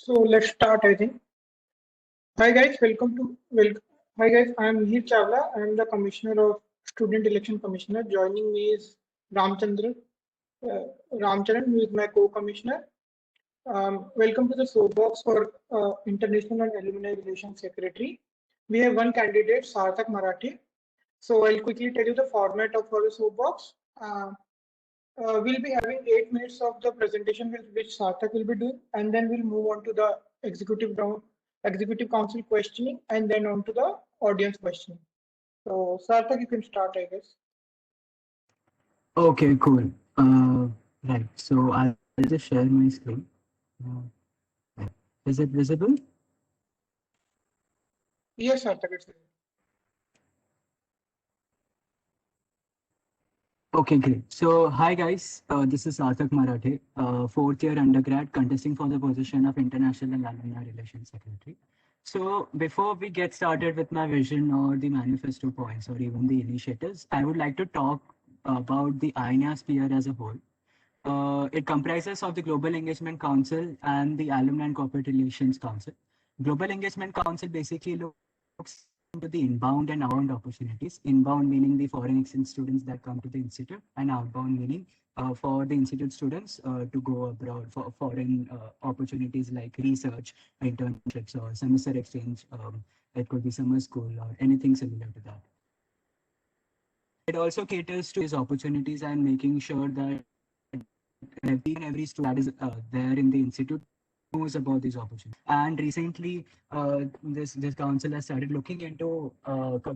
So let's start, I think. Hi guys, welcome to welcome. Hi guys, I am Mihir Chawla. I am the Commissioner of Student Election Commissioner. Joining me is Ramchandra Ramcharan, who is my co-commissioner. Welcome to the soapbox for International and Alumni Relations Secretary. We have one candidate, Sarthak Marathi. So I'll quickly tell you the format of our soapbox. We'll be having 8 minutes of the presentation which Sarthak will be doing, and then we'll move on to the executive council questioning, and then on to the audience questioning. So Sarthak, you can start, I guess. Okay, cool. Right. So I'll just share my screen. Uh, right. Is it visible? Yes, Sarthak, it's there. Okay, great. So hi guys, this is Sarthak Marathe, fourth year undergrad contesting for the position of International and Alumni Relations Secretary. So before we get started with my vision or the manifesto points or even the initiatives, I would like to talk about the INEA sphere as a whole. It comprises of the Global Engagement Council and the Alumni and Corporate Relations Council. Global Engagement Council basically looks into the inbound and outbound opportunities. Inbound meaning the foreign exchange students that come to the institute, and outbound meaning for the institute students to go abroad for foreign opportunities like research, internships, or semester exchange. It could be summer school or anything similar to that. It also caters to these opportunities and making sure that every student that is there in the institute knows about these opportunities. And recently, this council has started looking into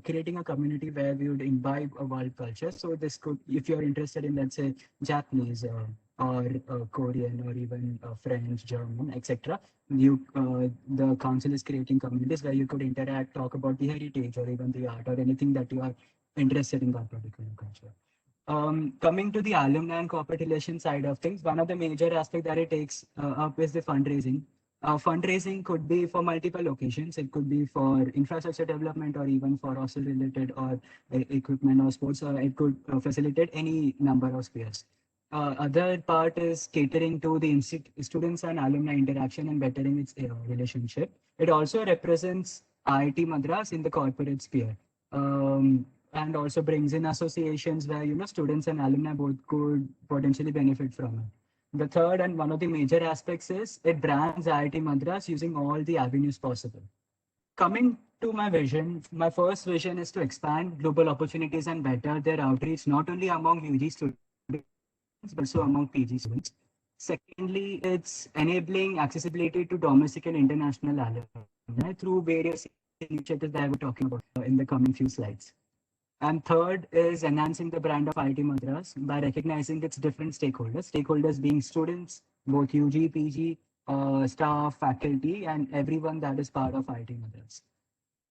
creating a community where we would imbibe a world culture. So this could, if you're interested in, let's say, Japanese or Korean or even French, German, etc., the council is creating communities where you could interact, talk about the heritage or even the art or anything that you are interested in that particular culture. Coming to the alumni and corporate relations side of things, one of the major aspects that it takes up is the fundraising. Fundraising could be for multiple locations. It could be for infrastructure development or even for hostel related or equipment or sports. It could facilitate any number of spheres. Other part is catering to the students and alumni interaction and bettering its relationship. It also represents IIT Madras in the corporate sphere. And also brings in associations where students and alumni both could potentially benefit from it. The third and one of the major aspects is it brands IIT Madras using all the avenues possible. Coming to my vision, my first vision is to expand global opportunities and better their outreach not only among UG students but also among PG students. Secondly, it's enabling accessibility to domestic and international alumni through various initiatives that I will be talking about in the coming few slides. And third is enhancing the brand of IIT Madras by recognizing its different stakeholders, stakeholders being students, both UG, PG, staff, faculty, and everyone that is part of IIT Madras.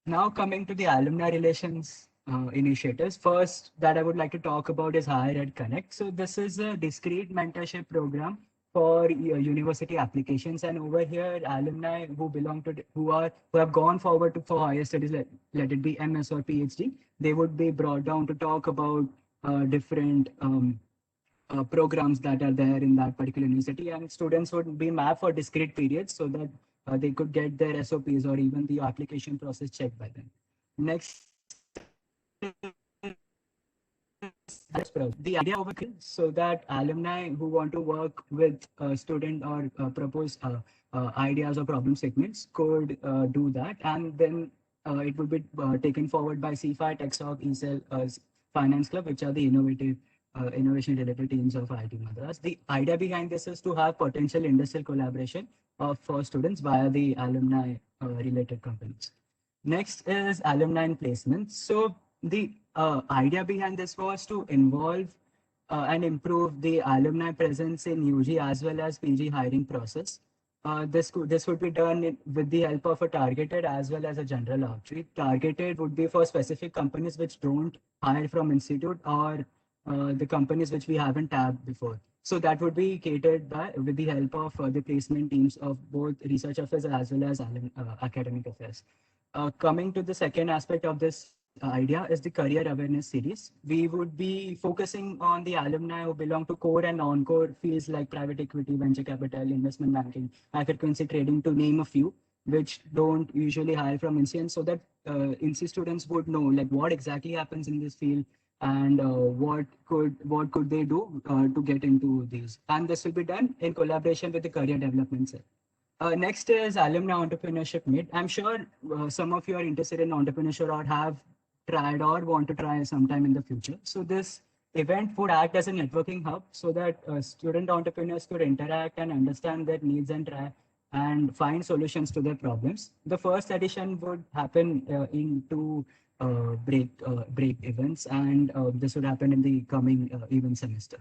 Now coming to the alumni relations initiatives, first that I would like to talk about is Higher Ed Connect. So this is a discrete mentorship program for university applications, and over here alumni who belong to who have gone forward for higher studies, let it be MS or PhD, they would be brought down to talk about different programs that are there in that particular university, and students would be mapped for discrete periods so that they could get their SOPs or even the application process checked by them. Next, the idea over here so that alumni who want to work with a student or propose ideas or problem segments could do that, and then it would be taken forward by CFI, TechSoc, ECEL, Finance Club, which are the innovation related teams of IIT Madras. The idea behind this is to have potential industrial collaboration for students via the alumni related companies. Next is alumni placements. So the idea behind this was to involve and improve the alumni presence in UG as well as PG hiring process. This would be done with the help of a targeted as well as a general outreach. Targeted would be for specific companies which don't hire from institute or the companies which we haven't tapped before. So that would be catered by with the help of the placement teams of both research affairs as well as academic affairs. Coming to the second aspect of this idea is the career awareness series. We would be focusing on the alumni who belong to core and non-core fields like private equity, venture capital, investment banking, high frequency trading, to name a few, which don't usually hire from INSEE, and so that INSEE students would know like what exactly happens in this field and what could they do to get into these. And this will be done in collaboration with the career development cell. Next is alumni entrepreneurship meet. I'm sure some of you are interested in entrepreneurship or have tried or want to try sometime in the future. So this event would act as a networking hub so that student entrepreneurs could interact and understand their needs and try and find solutions to their problems. The first edition would happen in two break events, and this would happen in the coming event semester.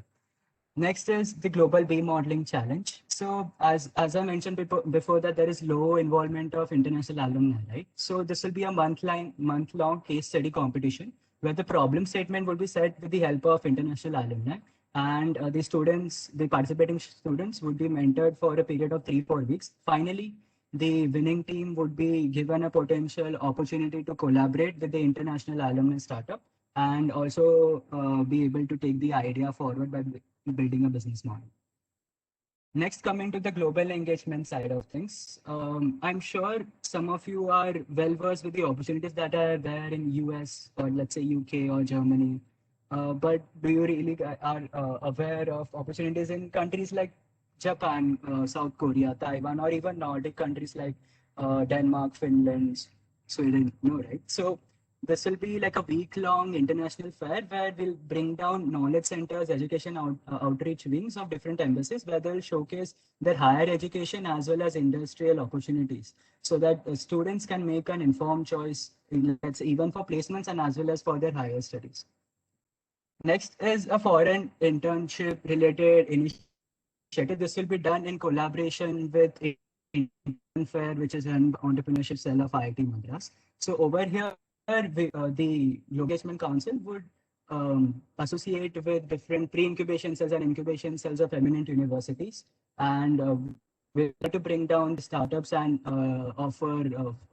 Next is the Global B Modeling Challenge. So as I mentioned before that there is low involvement of international alumni, right? So this will be a month-long case study competition where the problem statement will be set with the help of international alumni, and the participating students would be mentored for a period of 3-4 weeks. Finally, the winning team would be given a potential opportunity to collaborate with the international alumni startup and also be able to take the idea forward by building a business model. Next, coming to the global engagement side of things, I'm sure some of you are well versed with the opportunities that are there in US or let's say UK or Germany. But do you really are aware of opportunities in countries like Japan, South Korea, Taiwan, or even Nordic countries like Denmark, Finland, Sweden? No, right? So this will be like a week-long international fair where we'll bring down knowledge centers, education outreach wings of different embassies, where they'll showcase their higher education as well as industrial opportunities, so that students can make an informed choice, let's say, even for placements and as well as for their higher studies. Next is a foreign internship related initiative. This will be done in collaboration with Intern Fair, which is an entrepreneurship cell of IIT Madras. So over here, the Global Engagement Council would associate with different pre-incubation cells and incubation cells of eminent universities, and we try to bring down the startups and offer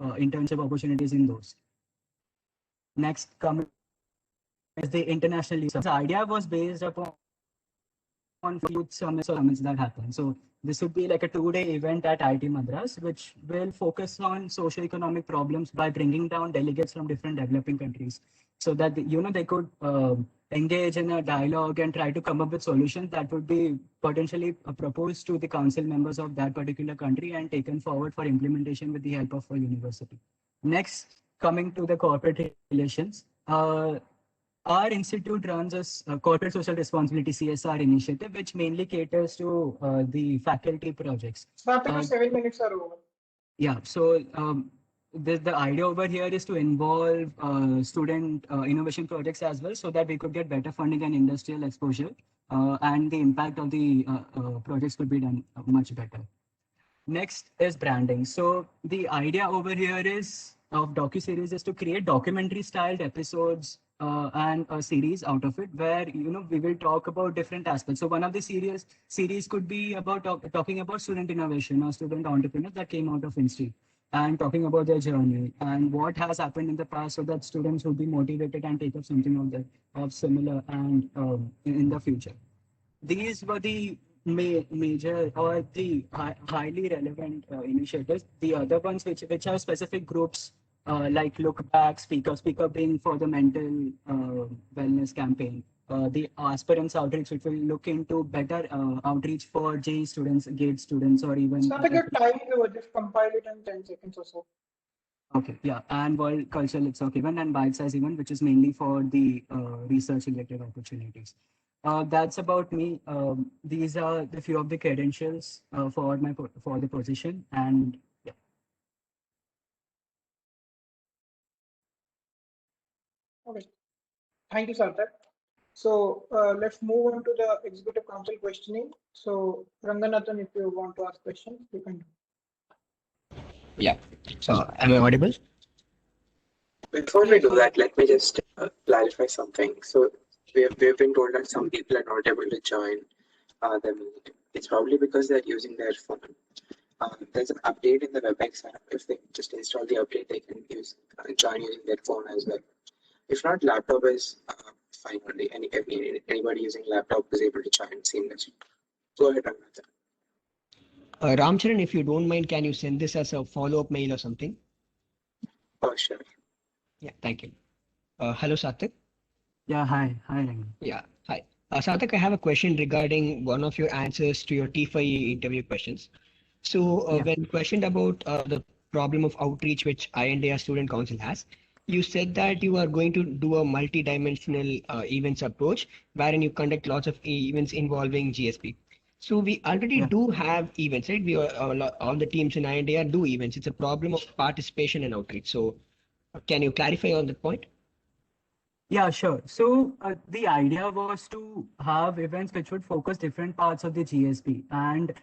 internship opportunities in those. Next, coming is the international youth. The idea was based upon youth summits that happen. So this would be like a 2-day event at IIT Madras, which will focus on socio-economic problems by bringing down delegates from different developing countries, so that they could engage in a dialogue and try to come up with solutions that would be potentially proposed to the council members of that particular country and taken forward for implementation with the help of a university. Next, coming to the corporate relations. Our institute runs a corporate social responsibility (CSR) initiative, which mainly caters to the faculty projects. So, 7 minutes are over. Yeah, so the idea over here is to involve student innovation projects as well, so that we could get better funding and industrial exposure, and the impact of the projects could be done much better. Next is branding. So the idea over here is of docu-series is to create documentary styled episodes and a series out of it, where we will talk about different aspects. So one of the series could be about talking about student innovation or student entrepreneurs that came out of INSTEAD, and talking about their journey and what has happened in the past, so that students will be motivated and take up something of similar and in the future. These were the major or the highly relevant initiatives. The other ones which are specific groups like Look Back, Speak Up being for the mental wellness campaign. The aspirants outreach, which will look into better outreach for JEE students, GATE students, or even. It's not a good time to just compile it in 10 seconds or so. Okay, yeah, and World Cultural Itself event and Bite Size event, which is mainly for the research related opportunities. That's about me. These are the few of the credentials for the position, and yeah. Okay, thank you, Sarthak. So let's move on to the Executive Council questioning. So Ranganathan, if you want to ask questions, you can. Yeah. So am I audible? Before we do that, let me just clarify something. So we've been told that some people are not able to join the meet. It's probably because they're using their phone. There's an update in the WebEx app. If they just install the update, they can join using their phone as well. If not, laptop is fine only. Anybody using laptop is able to join seamlessly. Go ahead, Raghunath. Ramcharan, if you don't mind, can you send this as a follow-up mail or something? Oh, sure. Yeah, thank you. Hello, Sathik. Yeah, hi, Rangan. Yeah, hi. Sathik, I have a question regarding one of your answers to your T5 interview questions. So, Yeah. when questioned about the problem of outreach which I&A Student Council has, you said that you are going to do a multi-dimensional events approach wherein you conduct lots of events involving GSP. So we already Yeah. do have events, right? We are all the teams in I&A do events. It's a problem of participation and outreach. So can you clarify on that point? Yeah, sure. So the idea was to have events which would focus different parts of the GSP, and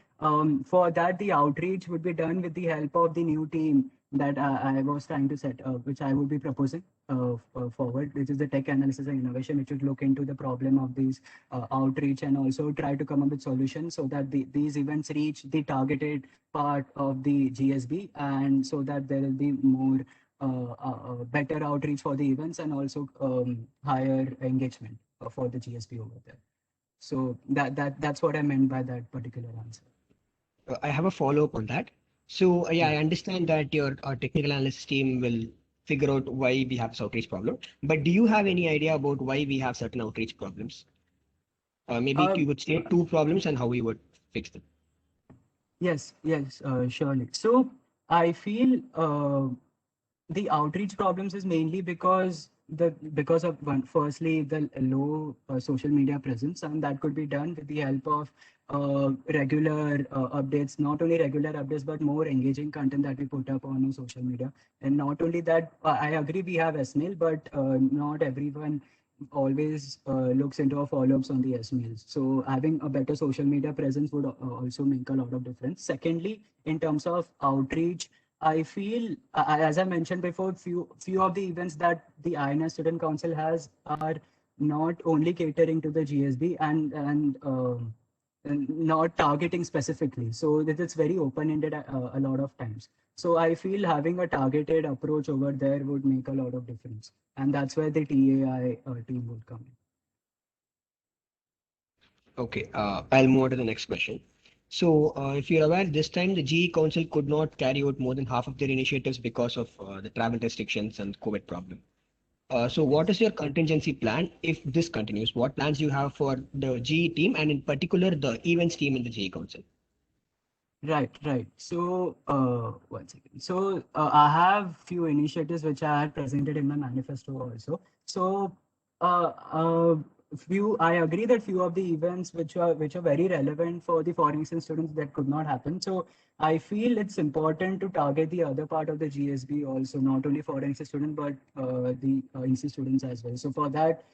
for that the outreach would be done with the help of the new team that I was trying to set up, which I would be proposing forward, which is the tech analysis and innovation, which would look into the problem of these outreach and also try to come up with solutions so that these events reach the targeted part of the GSB, and so that there will be more better outreach for the events and also higher engagement for the GSP over there. So that's what I meant by that particular answer. I have a follow-up on that. So yeah, I Yeah. understand that your technical analysis team will figure out why we have this outreach problem. But do you have any idea about why we have certain outreach problems? Maybe you would state two problems and how we would fix them. Yes, surely. So I feel the outreach problems is mainly because of one, firstly the low social media presence, and that could be done with the help of regular updates, not only regular updates but more engaging content that we put up on social media. And not only that, I agree we have SMail, but not everyone always looks into our follow-ups on the SMails. So having a better social media presence would also make a lot of difference. Secondly, in terms of outreach, I feel, as I mentioned before, few of the events that the INS Student Council has are not only catering to the GSB and not targeting specifically. So that it's very open-ended a lot of times. So I feel having a targeted approach over there would make a lot of difference, and that's where the TAI team would come in. Okay, I'll move on to the next question. So, if you're aware, this time the GE Council could not carry out more than half of their initiatives because of the travel restrictions and COVID problem. So, what is your contingency plan if this continues? What plans do you have for the GE team and in particular the events team in the GE Council? Right. So, one second. So, I have few initiatives which I had presented in my manifesto also. So, I agree that few of the events which are very relevant for the foreign exchange students that could not happen. So, I feel it's important to target the other part of the GSB also, not only foreign exchange students but the INSEE students as well. So, for that,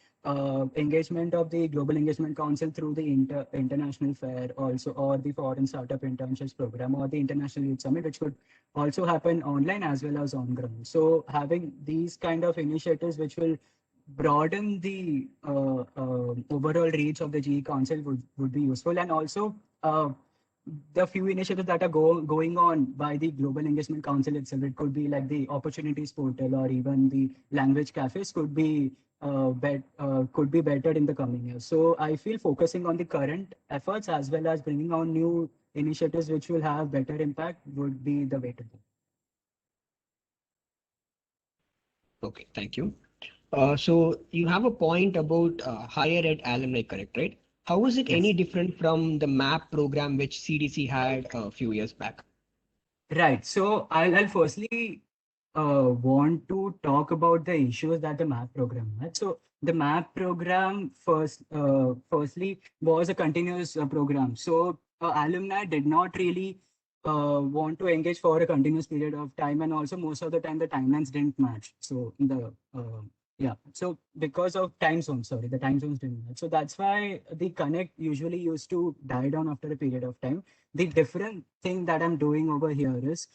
engagement of the Global Engagement Council through the International Fair also, or the Foreign Startup Internships Program, or the International Youth Summit, which could also happen online as well as on ground. So having these kind of initiatives which will broaden the overall reach of the GE Council would be useful. And also the few initiatives that are going on by the Global Engagement Council itself, it could be like the Opportunities Portal or even the language cafes could be could be better in the coming years. So I feel focusing on the current efforts as well as bringing on new initiatives which will have better impact would be the way to go. Okay, thank you. So you have a point about higher ed alumni, correct, right? How is it Yes. any different from the MAP program which CDC had a few years back? Right. So I'll firstly want to talk about the issues that the MAP program had. So the MAP program firstly was a continuous program. So alumni did not really want to engage for a continuous period of time, and also most of the time the timelines didn't match. So so because of time zones, sorry, the time zones didn't match. So that's why the connect usually used to die down after a period of time. The different thing that I'm doing over here is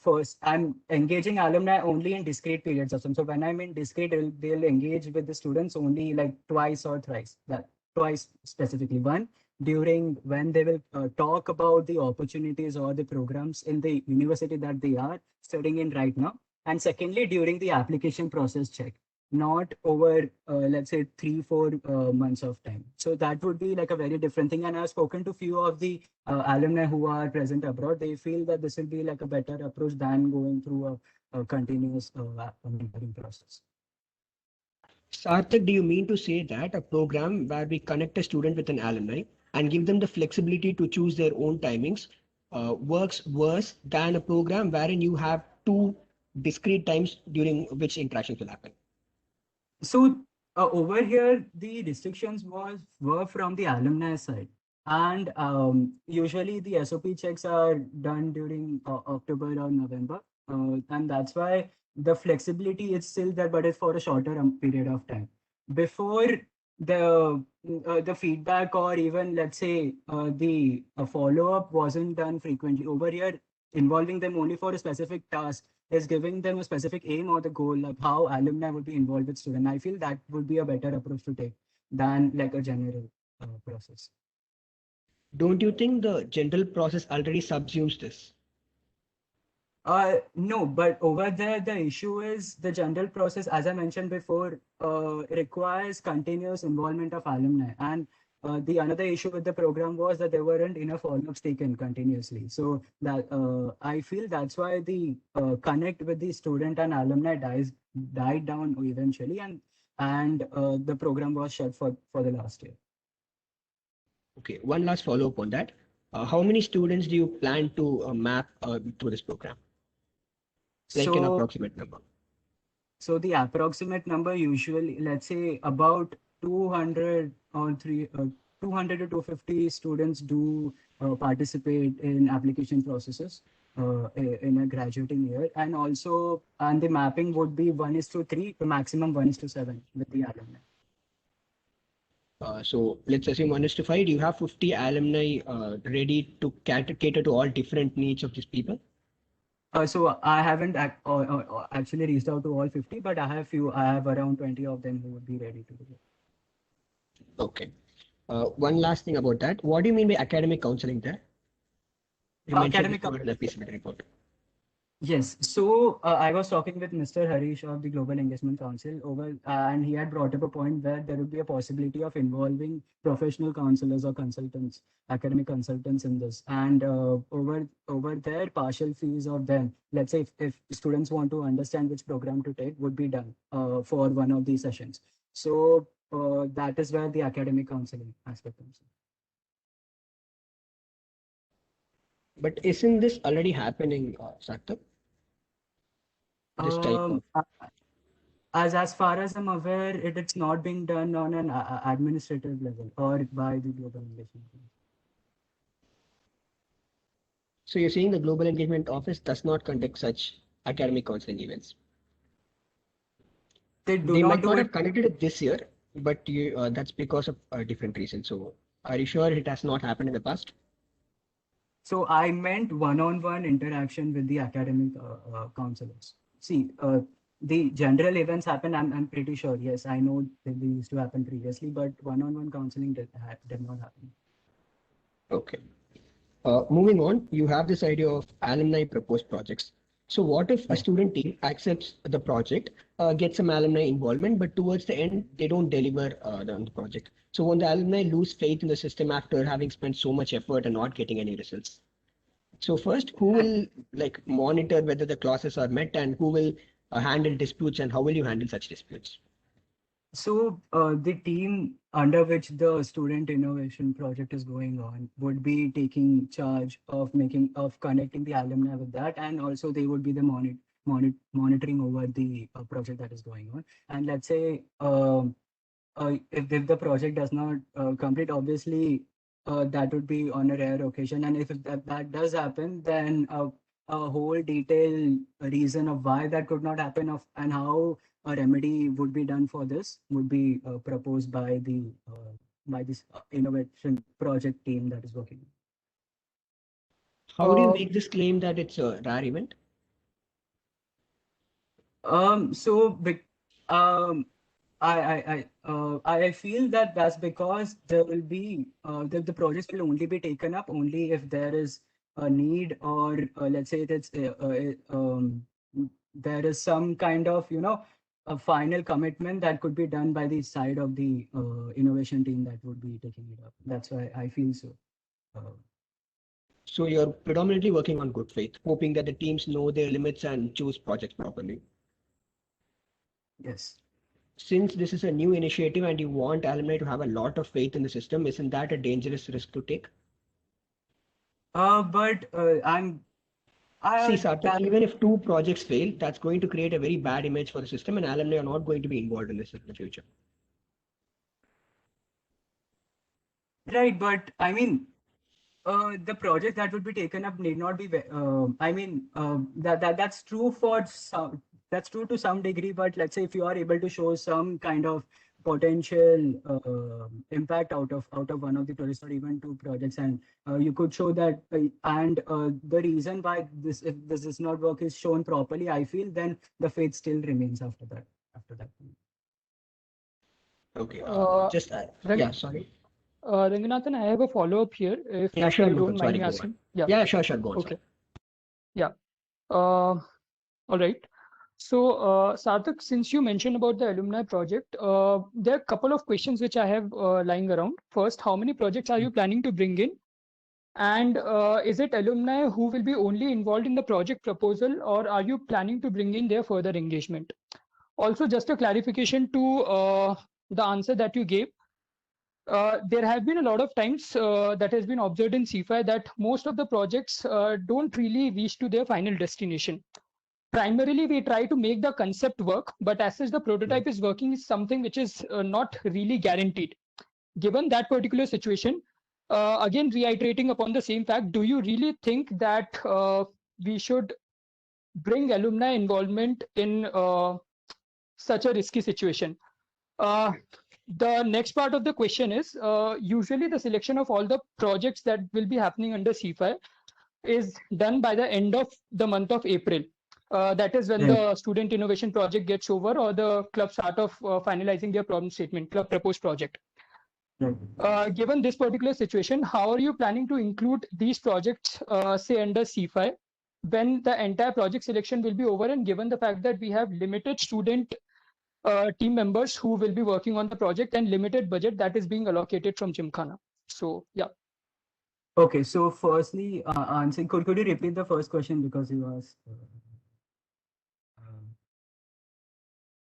first I'm engaging alumni only in discrete periods of time. So when I'm in discrete, they'll engage with the students only like twice or thrice, that twice specifically. One, during when they will talk about the opportunities or the programs in the university that they are studying in right now. And secondly, during the application process check. not over, let's say 3-4 months of time. So that would be like a very different thing. And I've spoken to few of the alumni who are present abroad. They feel that this will be like a better approach than going through a continuous mentoring process. Sarthak, do you mean to say that a program where we connect a student with an alumni and give them the flexibility to choose their own timings works worse than a program wherein you have two discrete times during which interactions will happen? So over here, the restrictions were from the alumni side, and usually the SOP checks are done during October or November, and that's why the flexibility is still there, but it's for a shorter period of time. Before the feedback or even let's say the follow up wasn't done frequently. Over here, involving them only for a specific task is giving them a specific aim or the goal, like how alumni would be involved with student. I feel that would be a better approach to take than like a general process. Don't you think the general process already subsumes this? No, but over there, the issue is the general process, as I mentioned before, requires continuous involvement of alumni. And the another issue with the program was that there weren't enough follow-ups taken continuously. So that I feel that's why the connect with the student and alumni died down eventually, and the program was shut for the last year. Okay, one last follow-up on that. How many students do you plan to map through this program? Like an approximate number. So the approximate number usually, let's say about 200 or 200 to 250 students do participate in application processes in a graduating year, and the mapping would be 1:3 to maximum 1:7 with the alumni. So let's assume 1:5. Do you have 50 alumni ready to cater to all different needs of these people? So I haven't actually reached out to all 50, but I have around 20 of them who would be ready to do it. Okay. One last thing about that. What do you mean by academic counseling there? You mentioned before in the PCB report. Yes. So I was talking with Mr. Harish of the Global Engagement Council and he had brought up a point where there would be a possibility of involving professional counselors or consultants, academic consultants in this. And over there, partial fees of them, let's say if students want to understand which program to take, would be done for one of these sessions. So that is where the academic counseling aspect comes in. But isn't this already happening, Sarthak? This type of... As far as I'm aware, it's not being done on an administrative level or by the Global Engagement. So you're saying the Global Engagement Office does not conduct such academic counseling events? They might not have conducted it this year, but that's because of a different reason. So are you sure it has not happened in the past? So I meant one-on-one interaction with the academic counselors. See, the general events happen, I'm pretty sure. Yes, I know that they used to happen previously, but one-on-one counseling did not happen. Okay. Moving on, you have this idea of alumni proposed projects. So what if a student team accepts the project, gets some alumni involvement, but towards the end, they don't deliver on the project? So when the alumni lose faith in the system after having spent so much effort and not getting any results. So first, who will monitor whether the clauses are met, and who will handle disputes, and how will you handle such disputes? So the team under which the student innovation project is going on would be taking charge of connecting the alumni with that, and also they would be the monitoring over the project that is going on. And let's say if the project does not complete, obviously that would be on a rare occasion. And if that does happen, then a whole detailed reason of why that could not happen and how a remedy would be done for this would be proposed by this innovation project team that is working. How do you make this claim that it's a rare event? I feel that that's because there will be the projects will only be taken up only if there is a need, or let's say that's there is some kind of a final commitment that could be done by the side of the innovation team that would be taking it up. That's why I feel so. So you're predominantly working on good faith, hoping that the teams know their limits and choose projects properly. Yes. Since this is a new initiative and you want alumni to have a lot of faith in the system, isn't that a dangerous risk to take? But See, Sarthak, even if 2 projects fail, that's going to create a very bad image for the system, and alumni are not going to be involved in this in the future. Right, but I mean, the project that would be taken up need not be. I mean, that's true for some. That's true to some degree, but let's say if you are able to show some kind of potential impact out of one of the projects or even 2 projects, and you could show that, and the reason why if this does not work is shown properly, I feel then the faith still remains after that. Okay. Rang- Sorry. Ranganathan, I have a follow-up here, if Yeah, sure. you Mukund, don't sorry, mind me go on. asking. Yeah. Yeah, sure. Go on. Okay. Sorry. Yeah. All right. So, Sarthak, since you mentioned about the alumni project, there are a couple of questions which I have lying around. First, how many projects are you planning to bring in? And is it alumni who will be only involved in the project proposal, or are you planning to bring in their further engagement? Also, just a clarification to the answer that you gave. There have been a lot of times that has been observed in CFI that most of the projects don't really reach to their final destination. Primarily, we try to make the concept work, but as such the prototype is working is something which is not really guaranteed. Given that particular situation, again, reiterating upon the same fact, do you really think that we should bring alumni involvement in such a risky situation? The next part of the question is, usually the selection of all the projects that will be happening under CFI is done by the end of the month of April. That is when the student innovation project gets over, or the club start of finalizing their problem statement, club proposed project. Given this particular situation, how are you planning to include these projects, say under CFI, when the entire project selection will be over, and given the fact that we have limited student team members who will be working on the project and limited budget that is being allocated from Gymkhana? So, yeah. Okay, so firstly, answering, could you repeat the first question because you asked?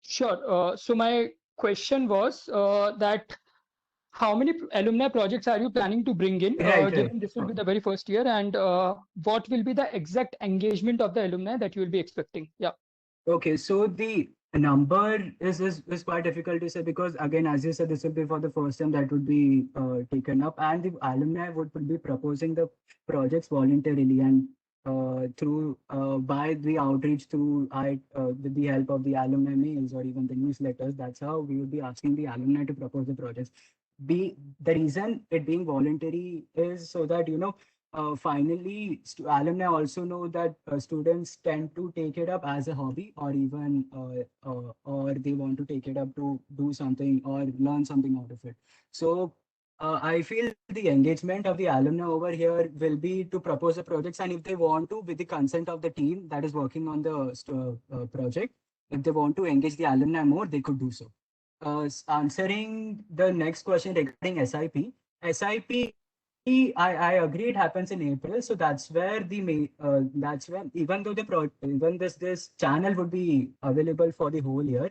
Sure. So my question was that how many alumni projects are you planning to bring in, given this will be the very first year, and what will be the exact engagement of the alumni that you will be expecting? Yeah. Okay, so the number is quite difficult to say because, again, as you said, this will be for the first time that would be taken up, and the alumni would be proposing the projects voluntarily and through by the outreach through with the help of the alumni mails or even the newsletters. That's how we would be asking the alumni to propose the projects. The reason it being voluntary is so that finally alumni also know that students tend to take it up as a hobby or even or they want to take it up to do something or learn something out of it. So I feel the engagement of the alumni over here will be to propose the projects, and if they want to, with the consent of the team that is working on the project, if they want to engage the alumni more, they could do so. Answering the next question regarding SIP, I agree it happens in April, so that's where that's when, even though this channel would be available for the whole year,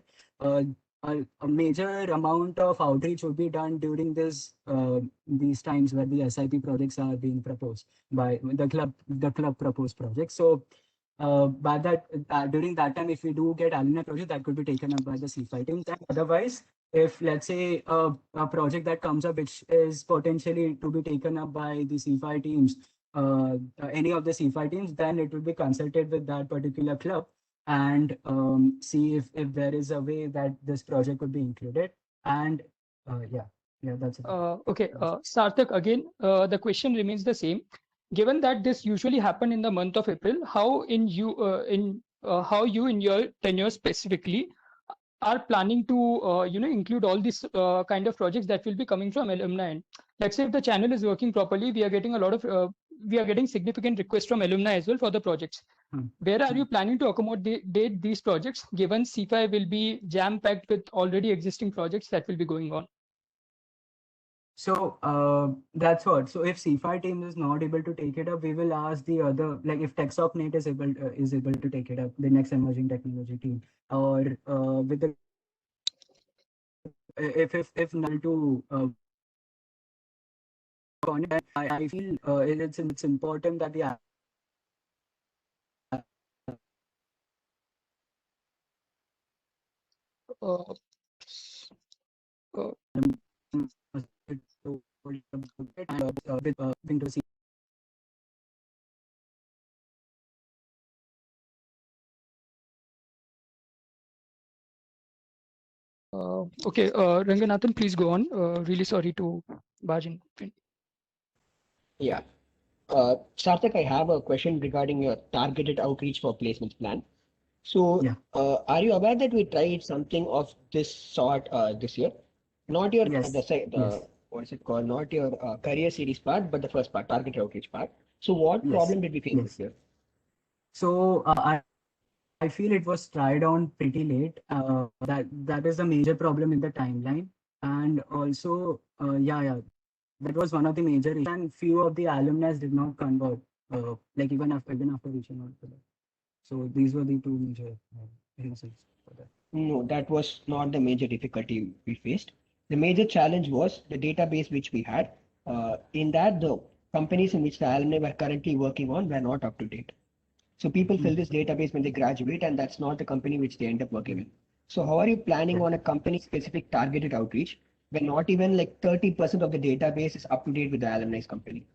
a major amount of outreach would be done during these times where the SIP projects are being proposed by the club proposed projects. So by that during that time, if we do get alumni project, that could be taken up by the CFI teams. And otherwise, if let's say a project that comes up which is potentially to be taken up by the CFI teams, any of the CFI teams, then it will be consulted with that particular club and see if there is a way that this project could be included. And yeah, that's it. Okay, Sarthak, again, the question remains the same. Given that this usually happen in the month of April, how you in your tenure specifically are planning to include all these kind of projects that will be coming from alumni? And let's say if the channel is working properly, we are getting significant requests from alumni as well for the projects. Where are you planning to accommodate these projects, given C5 will be jam-packed with already existing projects that will be going on? So that's what. So if C5 team is not able to take it up, we will ask the other, like if TechSoftNet is able to take it up, the next emerging technology team, or with the if null to on it, I feel it's important that the Uh, uh, with Windows. okay, Ranganathan, please go on. Really sorry to barge in. Yeah. Sarthak, I have a question regarding your targeted outreach for placements plan. So, Yeah. are you aware that we tried something of this sort this year? Not your Yes. Yes. what is it called? Not your career series part, but the first part, targeted outreach part. So, what Yes. problem did we face Yes. this year? So I feel it was tried on pretty late. That is a major problem in the timeline, and also yeah, that was one of the major issues. And few of the alumni did not convert, like even after reaching out to them. So these were the two major reasons for that. No, that was not the major difficulty we faced. The major challenge was the database which we had. In that, the companies in which the alumni were currently working on were not up to date. So people fill this database when they graduate, and that's not the company which they end up working in. So how are you planning on a company-specific targeted outreach when not even like 30% of the database is up to date with the alumni's company?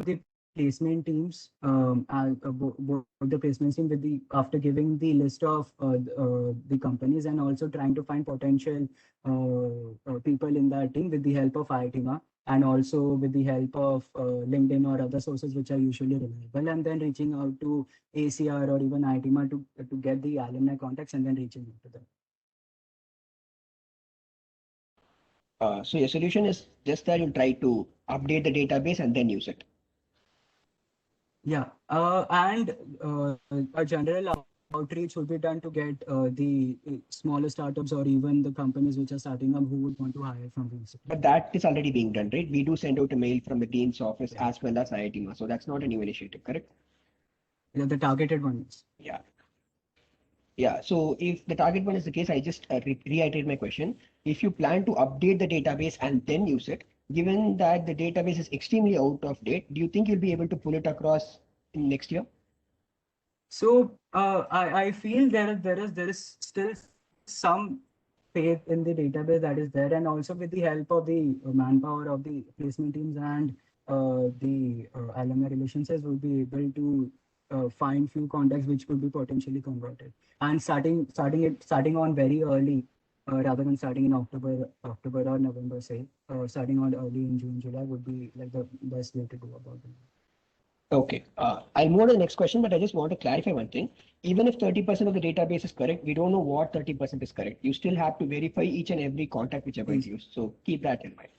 The placement teams, both the placement team with the after giving the list of the companies and also trying to find potential people in that team with the help of IITMA and also with the help of LinkedIn or other sources which are usually reliable, and then reaching out to ACR or even IITMA to get the alumni contacts and then reaching out to them. So your solution is just that you try to update the database and then use it. Yeah, and a general outreach will be done to get the smaller startups or even the companies which are starting up who would want to hire from the institute. But that is already being done, right? We do send out a mail from the dean's office as well as IITMA. So that's not a new initiative, correct? Yeah, the targeted ones. Yeah. Yeah. So if the target one is the case, I just reiterate my question. If you plan to update the database and then use it, given that the database is extremely out of date, do you think you'll be able to pull it across in next year? So I feel there is still some faith in the database that is there, and also with the help of the manpower of the placement teams and the alumni relationships, will be able to find few contacts which could be potentially converted. And starting on very early, rather than starting in October or November, say, starting on early in June, July would be like the best way to go about it. Okay. I'll move on to the next question, but I just want to clarify one thing. Even if 30% of the database is correct, we don't know what 30% is correct. You still have to verify each and every contact which you're going to use. So keep that in mind.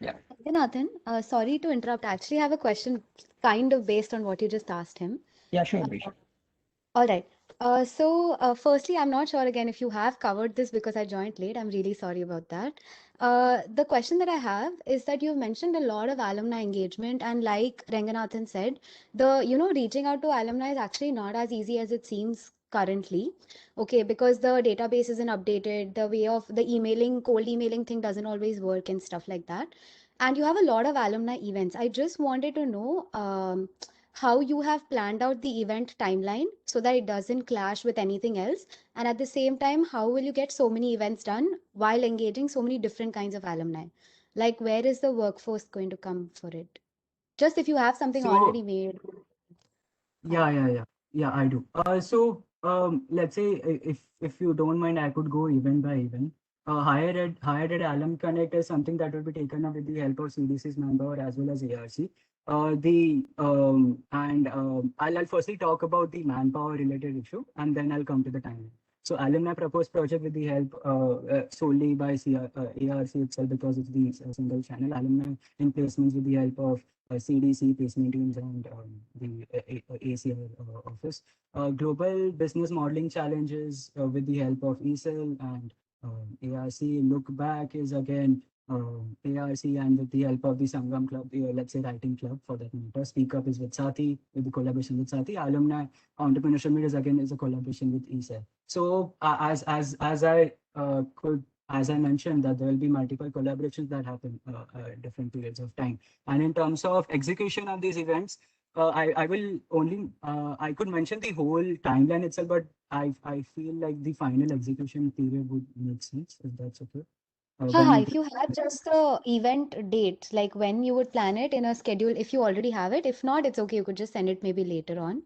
Yeah. Nathan, sorry to interrupt. I actually have a question kind of based on what you just asked him. Yeah, sure, Amrish. All right. Firstly, I'm not sure again if you have covered this because I joined late. I'm really sorry about that. The question that I have is that you've mentioned a lot of alumni engagement, and like Ranganathan said, reaching out to alumni is actually not as easy as it seems currently. Okay, because the database isn't updated, the way of the emailing, cold emailing thing doesn't always work and stuff like that. And you have a lot of alumni events. I just wanted to know, how you have planned out the event timeline so that it doesn't clash with anything else, and at the same time how will you get so many events done while engaging so many different kinds of alumni? Like, where is the workforce going to come for it? Just if you have something already made. Yeah, I do. Let's say if you don't mind, I could go event by event. Higher Ed Alum Connect is something that will be taken up with the help of CDC's member as well as ARC. I'll firstly talk about the manpower related issue and then I'll come to the timeline. So alumni proposed project with the help solely by ARC itself, because it's the single channel. Alumni in placements with the help of CDC, placement teams, and the ACR office. Global business modeling challenges with the help of ESEL and ARC. Look back is again ARC and with the help of the Sangam Club, let's say writing club for that matter. Speak Up is with Sati, with the collaboration with Sati. Alumni Entrepreneurship Meet is again is a collaboration with ESEL. So as I mentioned, that there will be multiple collaborations that happen at different periods of time. And in terms of execution of these events, I will only I could mention the whole timeline itself, but I feel like the final execution period would make sense if that's okay. Haha, if you have just the event date, like when you would plan it in a schedule, if you already have it. If not, it's okay. You could just send it maybe later on.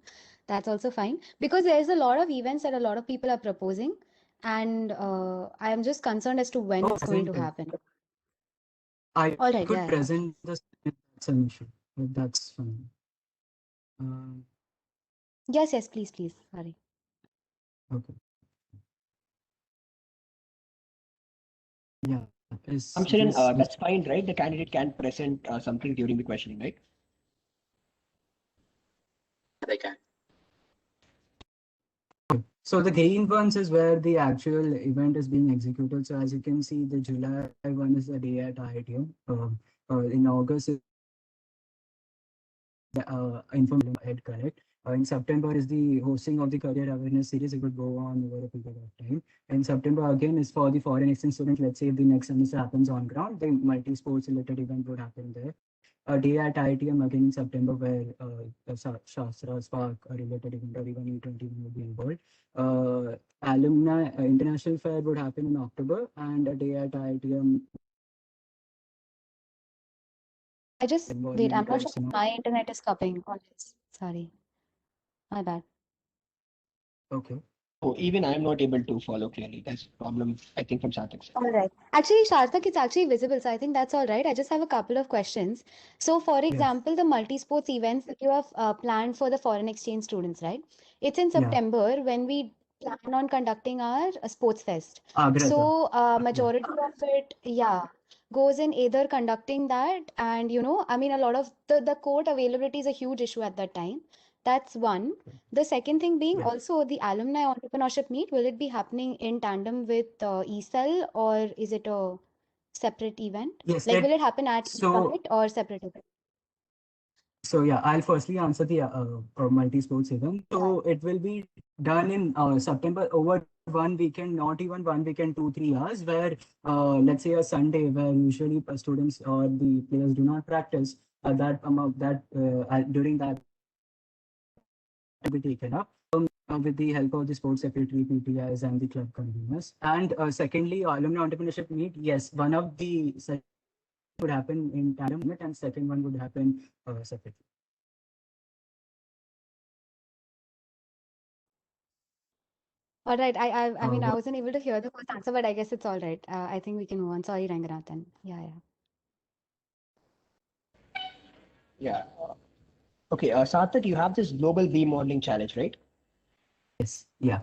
That's also fine. Because there's a lot of events that a lot of people are proposing, and I am just concerned as to when Oh, it's going to present it. happen. I All right, could yeah, yeah. present the submission, if that's fine. Yes, please. Sorry. Okay. Yeah. Charan, This that's fine, right? The candidate can present something during the questioning, right? They can. So the green ones is where the actual event is being executed. So as you can see, the July one is the day at IITM. In August, informal head correct. In September is the hosting of the career awareness series. It would go on over a period of time. In September again is for the foreign exchange student. Let's say if the next semester happens on ground, the multi-sports related event would happen there. A day at IITM again in September where Shastra Spark related event or even E20 would be involved. Alumni International Fair would happen in October, and a day at IITM. Wait, I'm not sure if my internet is cupping on this. Sorry. My bad. Okay. Oh, even I'm not able to follow clearly. That's a problem, I think, from Sarthak's side. All right. Actually, Sarthak, it's actually visible, so I think that's all right. I just have a couple of questions. So, for example, the multi-sports events that you have planned for the foreign exchange students, right? It's in Yeah. September when we plan on conducting our sports fest. Agra. So, majority of it, yeah, goes in either conducting that and, I mean, a lot of the court availability is a huge issue at that time. That's one. The second thing being Yeah. also the alumni entrepreneurship meet. Will it be happening in tandem with ESEL or is it a separate event? Yes, Like, will it happen at so Summit or separate event? So yeah, I'll firstly answer the multi-sports event. So it will be done in September over one weekend, not even one weekend, 2-3 hours, where let's say a Sunday where usually students or the players do not practice, that amount that during that to be taken up with the help of the sports secretary, PTIs, and the club conveners. And secondly, alumni entrepreneurship meet. Yes, one of the would happen in tandem, and second one would happen separately. All right. I mean, I What- wasn't able to hear the first answer, but I guess it's all right. I think we can move on. Sorry, Ranganathan. Yeah. Yeah. Okay, Sarthak, you have this global B modeling challenge, right? Yes, yeah.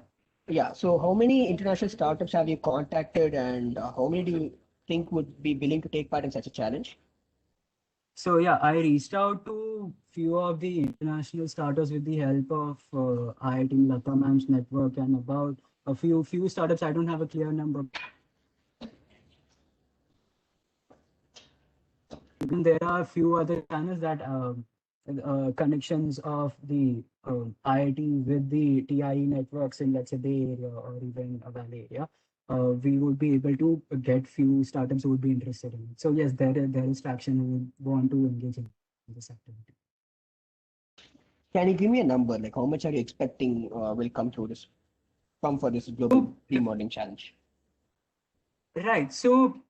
Yeah. So how many international startups have you contacted, and how many do you think would be willing to take part in such a challenge? So yeah, I reached out to few of the international startups with the help of IIT Lata Ma'am's network and about a few startups. I don't have a clear number. Even there are a few other channels that connections of the IIT with the TIE networks in let's say Bay Area or even a Valley area. We would be able to get few startups who would be interested in it. So yes, there is traction who would want to engage in this activity. Can you give me a number? Like how much are you expecting will come for this global B modeling challenge? Right. So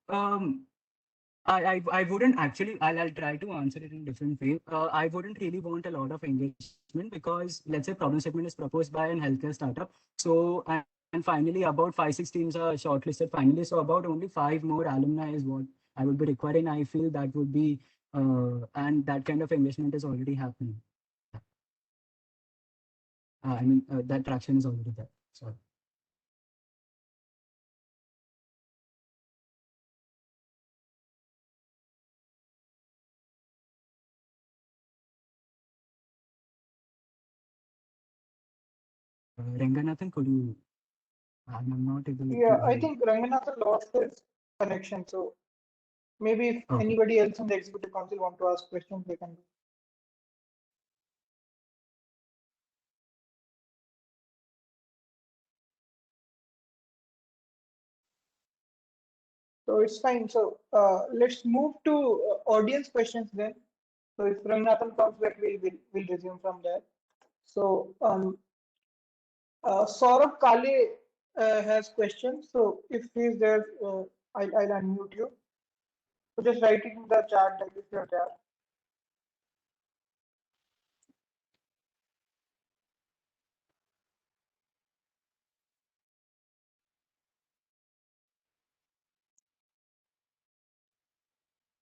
I wouldn't actually, I'll try to answer it in a different way. I wouldn't really want a lot of engagement because let's say problem statement is proposed by an healthcare startup. So, and finally about 5-6 teams are shortlisted finally. So about only 5 more alumni is what I would be requiring. I feel that would be, and that kind of engagement is already happening. I mean, that traction is already there. So. Ranganathan, could you? I'm not able to Yeah, I hear you. think Ranganathan lost his connection. So maybe if Okay. anybody else in the executive council want to ask questions, they can. So it's fine. So let's move to audience questions then. So if Ranganathan comes back, we'll resume from there. So Saurabh Kale has questions. So if he's there, I'll unmute you. So just write it in the chat, like if you're there.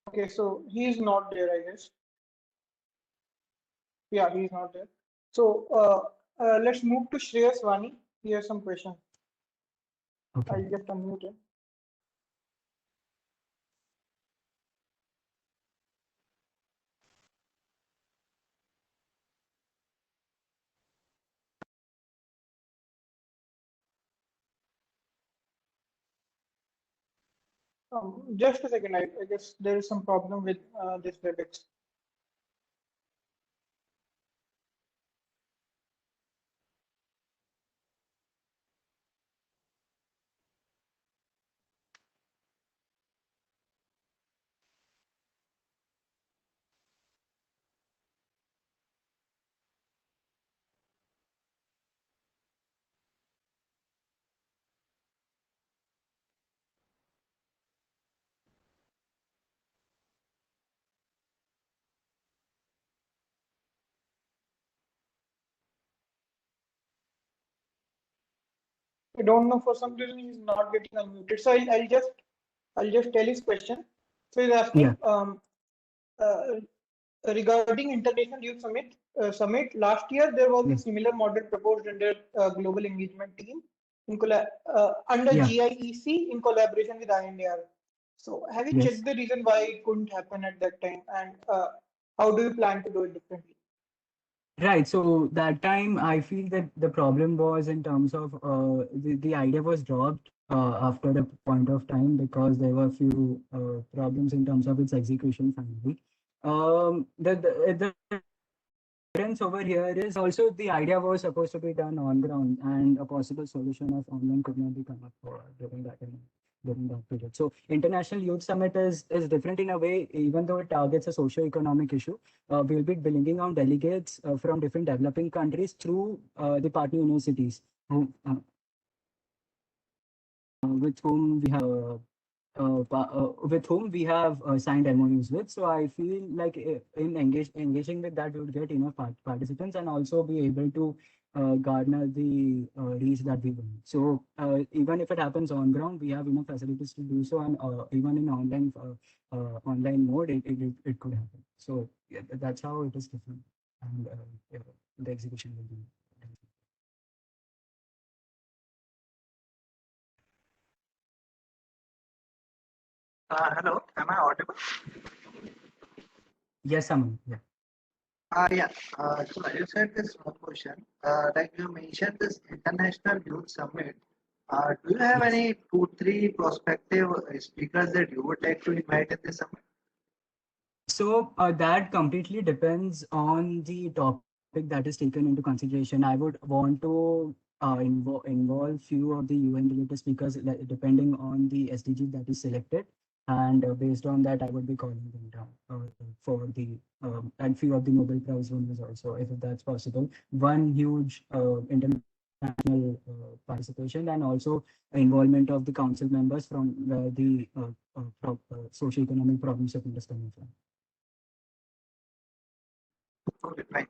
Okay, so he's not there, I guess. Yeah, he's not there. So let's move to Shreyas Vani. He has some questions. Okay. I'll just unmute him. Just a second. I guess there is some problem with this WebEx. I don't know, for some reason he's not getting unmuted. So I'll just tell his question. So he's asking uh, regarding International Youth Summit. Last year there was a similar model proposed under Global Engagement Team under Yeah. GIEC in collaboration with INDR. So have you Yes. checked the reason why it couldn't happen at that time, and how do you plan to do it differently? Right. So that time, I feel that the problem was in terms of the idea was dropped after a point of time because there were a few problems in terms of its execution finally. The difference over here is also the idea was supposed to be done on ground, and a possible solution of online could not be come up for during that time, during that period. So International Youth Summit is different in a way, even though it targets a socio-economic issue. We'll be bringing on delegates from different developing countries through the partner universities with whom we have signed MOUs with. So I feel like in engaging with that, we would get enough participants and also be able to garner the reach that we want. So even if it happens on ground, we have enough facilities to do so, and even in online mode, it could happen. So yeah, that's how it is different, and yeah, the execution will be. Hello, am I audible? Yes, Aman. Yeah. Yeah. So you said this one question. Like you mentioned this International Youth Summit. Do you have Yes. any 2, 3 prospective speakers that you would like to invite at this summit? So that completely depends on the topic that is taken into consideration. I would want to involve few of the UN related speakers depending on the SDG that is selected. And based on that, I would be calling them down for the and few of the Nobel Prize winners also, if that's possible. One huge international participation and also involvement of the council members from where the socio-economic problems of India is coming from. Okay, fine.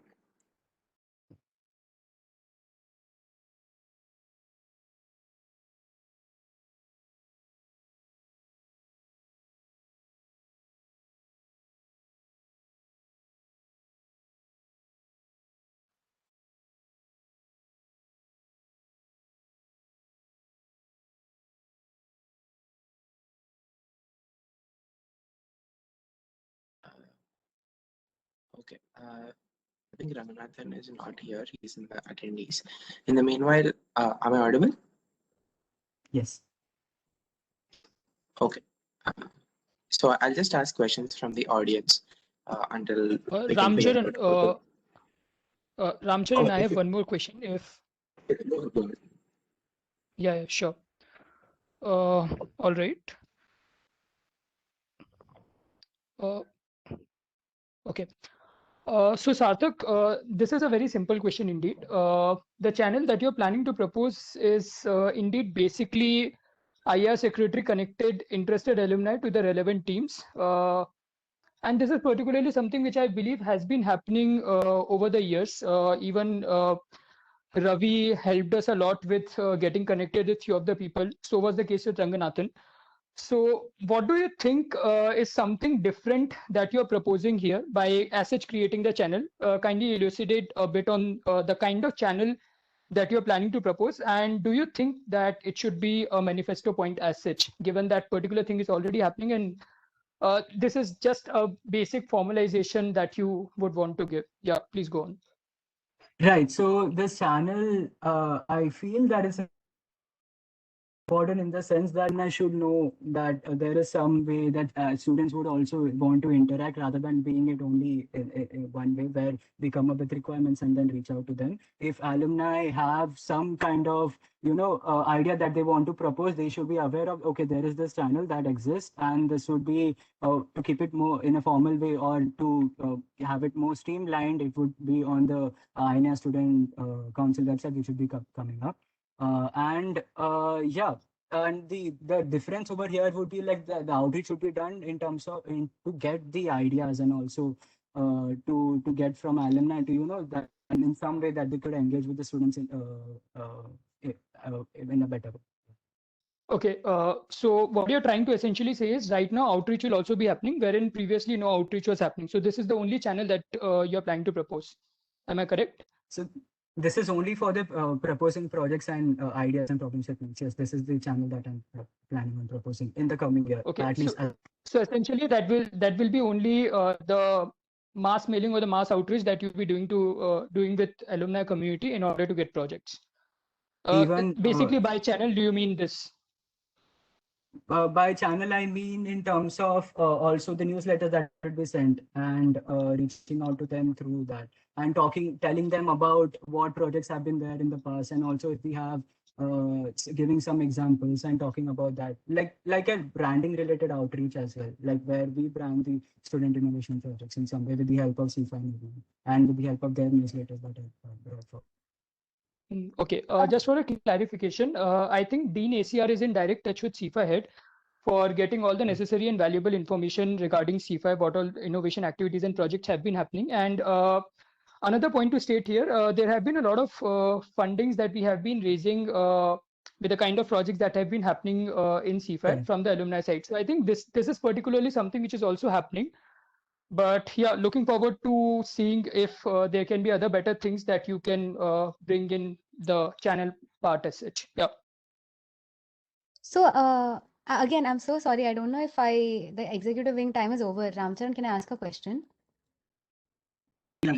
Okay. I think Ramanathan is not here. He's in the attendees. In the meanwhile, am I audible? Yes. Okay. So I'll just ask questions from the audience until we can figure Ramcharan, out. Ramcharan, I Okay. have one more question. If yeah, sure. All right. Okay. So Sarthak, this is a very simple question indeed. The channel that you're planning to propose is indeed basically IR secretary connected interested alumni to the relevant teams. And this is particularly something which I believe has been happening over the years. Even Ravi helped us a lot with getting connected with few of the people. So was the case with Ranganathan. So what do you think is something different that you're proposing here by as such creating the channel? Kindly elucidate a bit on the kind of channel that you're planning to propose, and do you think that it should be a manifesto point as such, given that particular thing is already happening and this is just a basic formalization that you would want to give? Yeah, please go on. Right. So this channel, I feel that is important in the sense that I should know that there is some way that students would also want to interact rather than being it only in one way where we come up with requirements and then reach out to them. If alumni have some kind of idea that they want to propose, they should be aware of, okay, there is this channel that exists and this would be to keep it more in a formal way or to have it more streamlined. It would be on the INA Student Council website, which would be coming up. Yeah, and the difference over here would be like the outreach would be done in terms of to get the ideas and also to get from alumni to that in some way that they could engage with the students in a better way. Okay, so what you're trying to essentially say is right now outreach will also be happening, wherein previously no outreach was happening. So this is the only channel that you're planning to propose. Am I correct? So this is only for the proposing projects and ideas and problem statements. Yes, this is the channel that I'm planning on proposing in the coming year. Okay, At least. So essentially that will be only the mass mailing or the mass outreach that you'll be doing with alumni community in order to get projects. Even basically by channel, do you mean this? By channel, I mean in terms of also the newsletters that would be sent and reaching out to them through that and telling them about what projects have been there in the past, and also if we have giving some examples and talking about that, like a branding related outreach as well, like where we brand the student innovation projects in some way with the help of CIFA and with the help of their newsletters that I brought for. Okay, just for a clarification, I think Dean ACR is in direct touch with CIFA head for getting all the necessary and valuable information regarding CIFA, what all innovation activities and projects have been happening. And another point to state here, there have been a lot of fundings that we have been raising with the kind of projects that have been happening in CIFA from the alumni side. So I think this is particularly something which is also happening. But yeah, looking forward to seeing if there can be other better things that you can bring in the channel part as such. Yeah. So again, I'm so sorry. I don't know if the executive wing time is over. Ramcharan, can I ask a question? All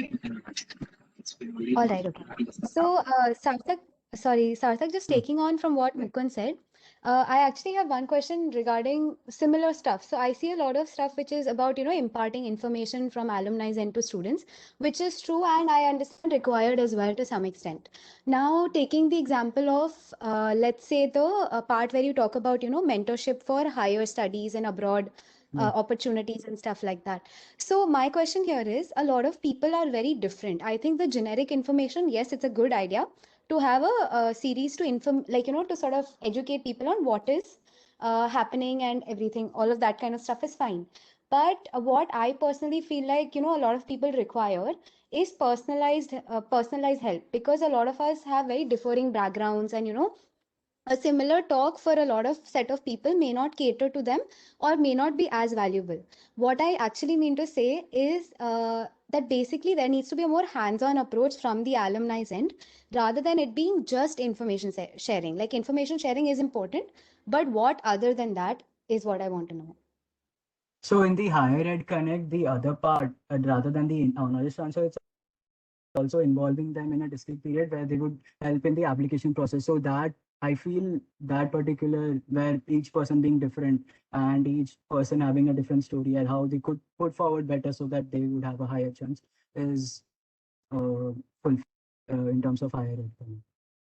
right, okay. So Sarthak, just taking on from what Mukund said, I actually have one question regarding similar stuff. So I see a lot of stuff which is about, imparting information from alumni and to students, which is true and I understand required as well to some extent. Now, taking the example of, let's say the part where you talk about, mentorship for higher studies and abroad opportunities and stuff like that. So my question here is, a lot of people are very different. I think the generic information, yes, it's a good idea to have a series to inform, to sort of educate people on what is happening and everything. All of that kind of stuff is fine. But what I personally feel like, a lot of people require is personalized help, because a lot of us have very differing backgrounds and, a similar talk for a lot of set of people may not cater to them or may not be as valuable. What I actually mean to say is that basically there needs to be a more hands-on approach from the alumni's end, rather than it being just information sharing. Like, information sharing is important, but what other than that is what I want to know. So in the higher ed connect, the other part, rather than the knowledge transfer, it's also involving them in a discrete period where they would help in the application process. So that I feel that particular where each person being different and each person having a different story and how they could put forward better so that they would have a higher chance is full in terms of higher ed.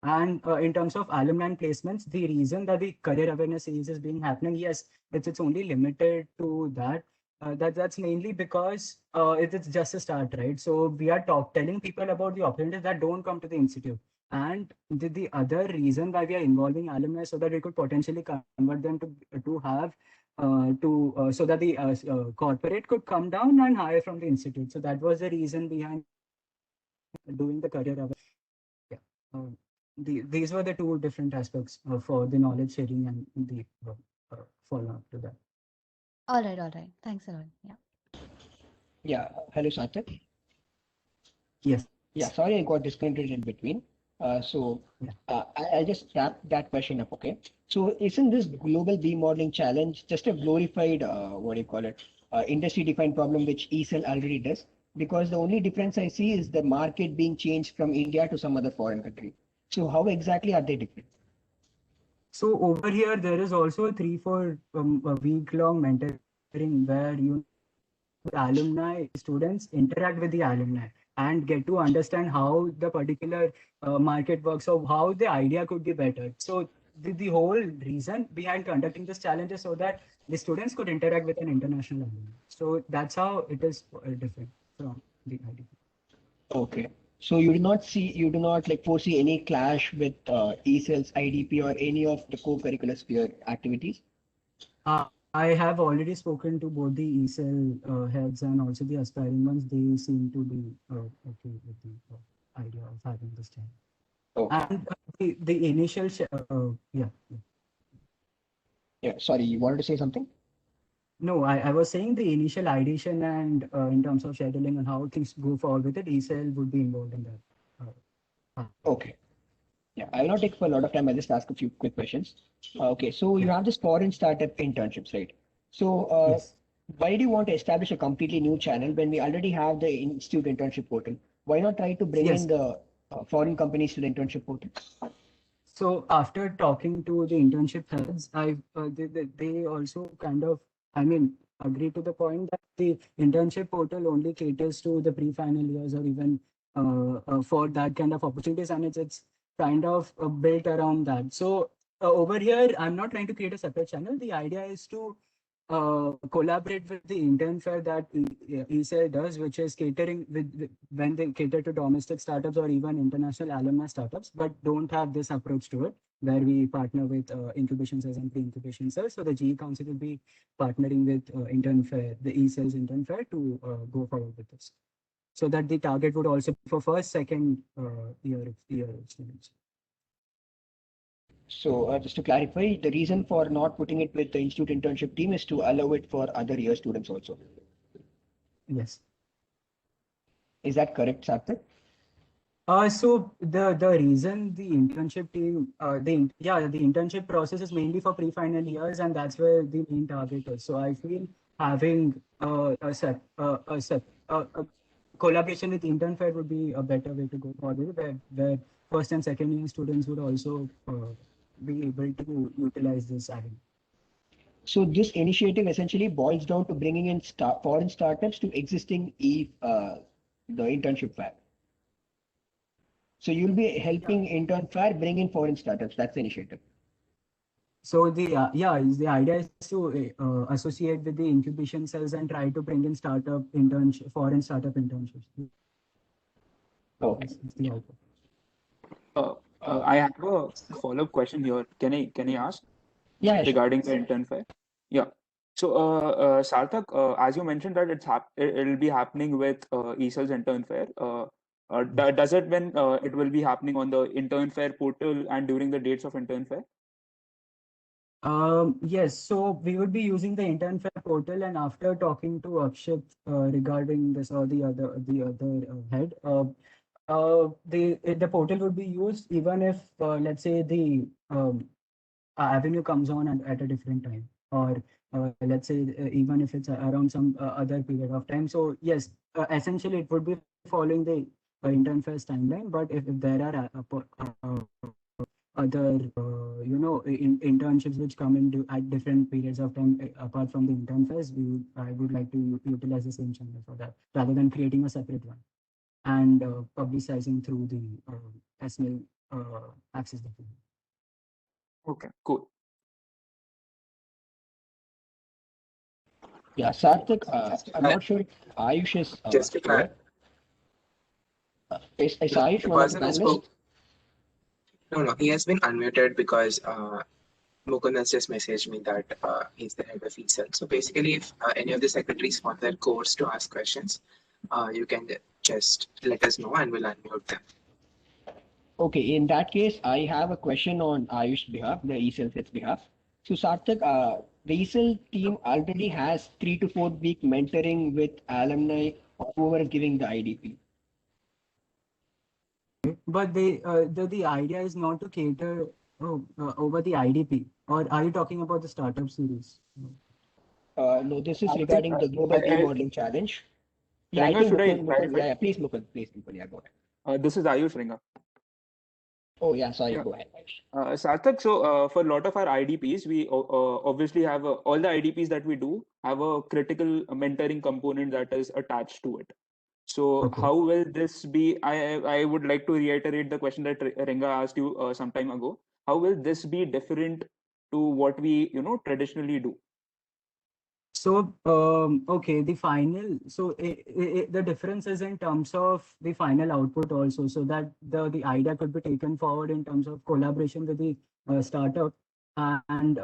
And in terms of alumni placements, the reason that the career awareness series is being happening, yes, it's only limited to that. That's mainly because it's just a start, right? So we are telling people about the opportunities that don't come to the institute. And the other reason why we are involving alumni so that we could potentially convert them to have so that the corporate could come down and hire from the institute. So that was the reason behind doing the career awareness. Yeah. These were the two different aspects for the knowledge sharing and the follow-up to that. All right. Thanks a lot. Yeah. Yeah. Hello, Sarthak. Yes. Yeah, sorry I got disconnected in between. I'll just wrap that question up, okay? So isn't this global B-modeling challenge just a glorified, industry-defined problem which ESL already does? Because the only difference I see is the market being changed from India to some other foreign country. So how exactly are they different? So over here, there is also a 3-4 week-long mentoring where alumni students interact with the alumni and get to understand how the particular market works or how the idea could be better. So the whole reason behind conducting this challenge is so that the students could interact with an international alumni. So that's how it is different from the idea. Okay. So you do not like foresee any clash with ESL's IDP or any of the co-curricular sphere activities? I have already spoken to both the ESL heads and also the aspiring ones. They seem to be okay with the idea of having this time. Okay. And the initial, Yeah, sorry, you wanted to say something? No, I was saying the initial ideation and in terms of scheduling and how things go forward with it, ESL would be involved in that. Okay. Yeah, I'll not take for a lot of time. I'll just ask a few quick questions. Okay, so you have this foreign startup internships, right? So Yes. why do you want to establish a completely new channel when we already have the institute internship portal? Why not try to bring Yes. in the foreign companies to the internship portal? So after talking to the internship heads, they also kind of, agree to the point that the internship portal only caters to the pre-final years or even for that kind of opportunities, and it's kind of built around that. So over here, I'm not trying to create a separate channel. The idea is to collaborate with the intern fair that ESL does, which is catering when they cater to domestic startups or even international alumni startups, but don't have this approach to it, where we partner with incubation cells and pre-incubation cells. So the GE Council will be partnering with intern fair, the ESL's intern fair, to go forward with this. So that the target would also be for first, second year students. So just to clarify, the reason for not putting it with the institute internship team is to allow it for other year students also. Yes. Is that correct, Sarthak? So the reason the internship team, the internship process is mainly for pre-final years, and that's where the main target is. So I feel having a collaboration with intern fair would be a better way to go forward, where first and second year students would also be able to utilize this avenue. So this initiative essentially boils down to bringing in foreign startups to existing the internship fair. So you'll be helping intern fair bring in foreign startups. That's the initiative. So the idea is to associate with the incubation cells and try to bring in foreign startup internships. Okay. I have a follow-up question here. Can I ask? Yeah, sure. Regarding the intern fair? Yeah. So Sarthak, as you mentioned that it'll be happening with ESL's intern fair. Does it mean it will be happening on the intern fair portal and during the dates of intern fair? Yes, so we would be using the intern fair portal, and after talking to Akshit regarding this or the other head, the portal would be used even if let's say the avenue comes on at a different time, or let's say even if it's around some other period of time. So yes, essentially it would be following the intern fest timeline. But if there are other internships which come into at different periods of time apart from the intern phase, I would like to utilize the same channel for that rather than creating a separate one and publicizing through the SML access that we have. Okay, cool. Yeah, Sarthak, I'm not sure if Ayush is Just to here. clarify, Is the Ayush one of the person who panelists? spoke, no, he has been unmuted because Mukund has just messaged me that he's the head of ESEL. So basically, if any of the secretaries want their course to ask questions, you can just let us know and we'll unmute them. Okay, in that case, I have a question on Ayush's behalf, the ESEL's behalf. So Sarthak, the ESEL team already has 3 to 4 week mentoring with alumni or whoever is giving the IDP. But the idea is not to cater over the IDP, or are you talking about the startup series? No, this is I think, regarding the Global E-Modeling Challenge. Yeah, I Ringa, think should I Mukund, clarify? yeah, please Mukund, yeah, go ahead. This is Ayush, Ringa. Oh yeah, sorry, Yeah. go ahead. Sarthak, so for a lot of our IDPs, we obviously have all the IDPs that we do have a critical mentoring component that is attached to it. So Okay. how will this be? I would like to reiterate the question that Ringa asked you some time ago. How will this be different to what we traditionally do? So, okay, the final, so the difference is in terms of the final output also, so that the idea could be taken forward in terms of collaboration with the startup, and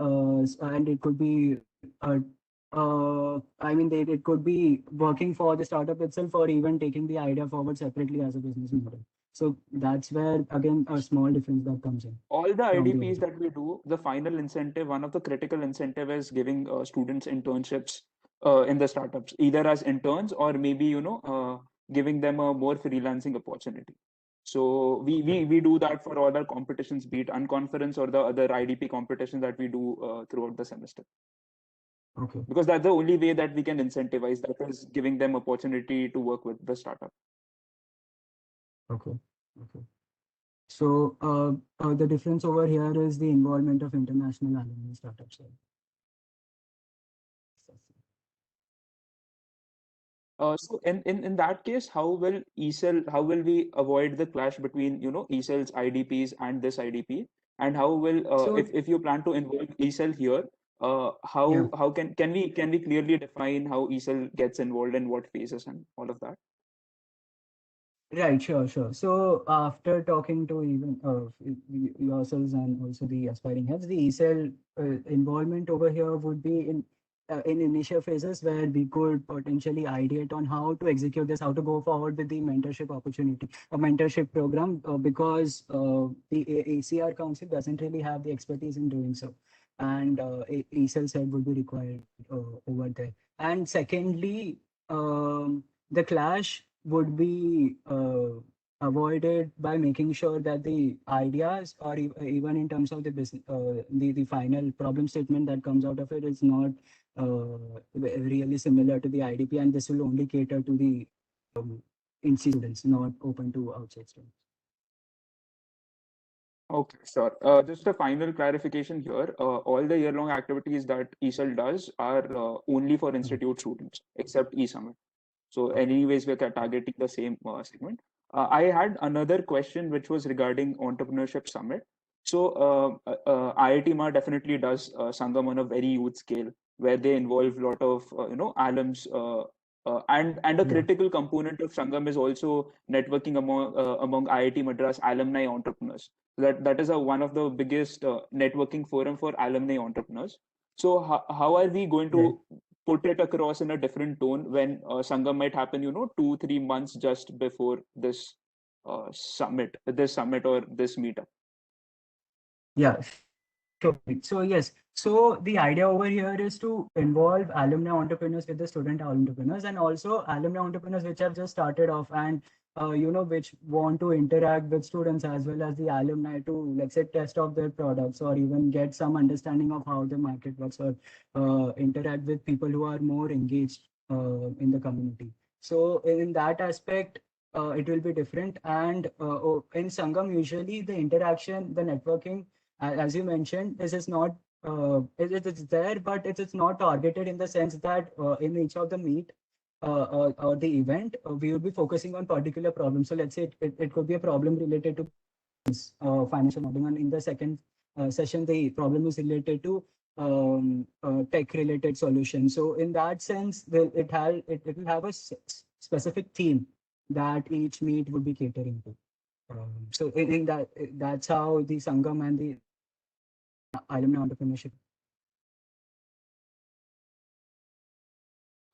it could be, I mean, it could be working for the startup itself or even taking the idea forward separately as a business model. So that's where, again, a small difference that comes in. All the from the IDPs idea. that we do, the final incentive, one of the critical incentive is giving students internships in the startups, either as interns or maybe giving them a more freelancing opportunity. So we do that for all our competitions, be it Unconference or the other IDP competitions that we do throughout the semester. Okay. Because that's the only way that we can incentivize, that is giving them opportunity to work with the startup. Okay. Okay. So the difference over here is the involvement of international alumni startups. So in that case, how will we avoid the clash between ESEL's IDPs and this IDP, and how will So if you plan to involve ESEL here, yeah, how can we clearly define how ESEL gets involved in what phases and all of that? right, sure. So after talking to even yourselves and also the aspiring heads, the ESEL involvement over here would be in initial phases where we could potentially ideate on how to execute this, how to go forward with the mentorship opportunity, a mentorship program, because the ACR Council doesn't really have the expertise in doing so, and ESEL's help would be required over there. And secondly, the clash would be avoided by making sure that the ideas, or even in terms of the business, the final problem statement that comes out of it is not really similar to the IDP, and this will only cater to the institute students, not open to outside students. Okay, sure. Just a final clarification here. All the year-long activities that ESEL does are only for institute students, except eSummit. So anyways, we're targeting the same segment. I had another question which was regarding Entrepreneurship Summit. So IIT MA definitely does Sangam on a very huge scale, where they involve a lot of alums, and a Yeah. critical component of Sangam is also networking among IIT Madras alumni entrepreneurs. That is one of the biggest networking forum for alumni entrepreneurs. So how are we going to put it across in a different tone when Sangam might happen, 2-3 months just before this summit or this meetup? Yeah, sure. So yes, so the idea over here is to involve alumni entrepreneurs with the student entrepreneurs, and also alumni entrepreneurs which have just started off and which want to interact with students as well as the alumni to, let's say, test out their products or even get some understanding of how the market works, or interact with people who are more engaged in the community. So in that aspect, it will be different. And in Sangam, usually the interaction, the networking, as you mentioned, this is not, it's there, but it's not targeted in the sense that in each of the meet or the event, we will be focusing on particular problems. So let's say it could be a problem related to financial modeling, and in the second session, the problem is related to tech related solution. So in that sense, it will have a specific theme that each meet would be catering to. So in that, that's how the Sangam and the alumni entrepreneurship.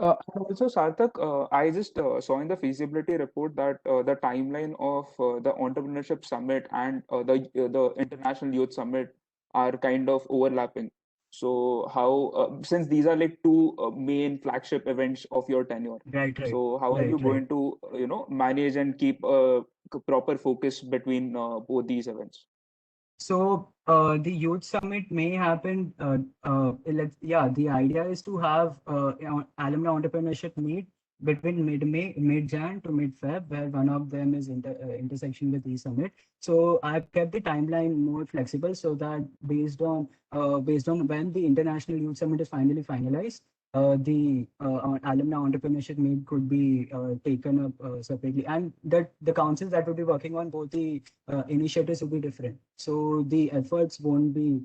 And also, Sarthak, I just saw in the feasibility report that the timeline of the entrepreneurship summit and the international youth summit are kind of overlapping. So how, since these are like two main flagship events of your tenure, Right, right. so how are you Right, going to manage and keep a proper focus between both these events? So the youth summit may happen. The idea is to have alumni entrepreneurship meet between mid-May, mid-Jan to mid-Feb, where one of them is intersection with e-summit. So I've kept the timeline more flexible so that based on when the international youth summit is finally finalized, the alumni entrepreneurship meet could be taken up separately, and that the councils that would be working on both the initiatives will be different. So the efforts won't be,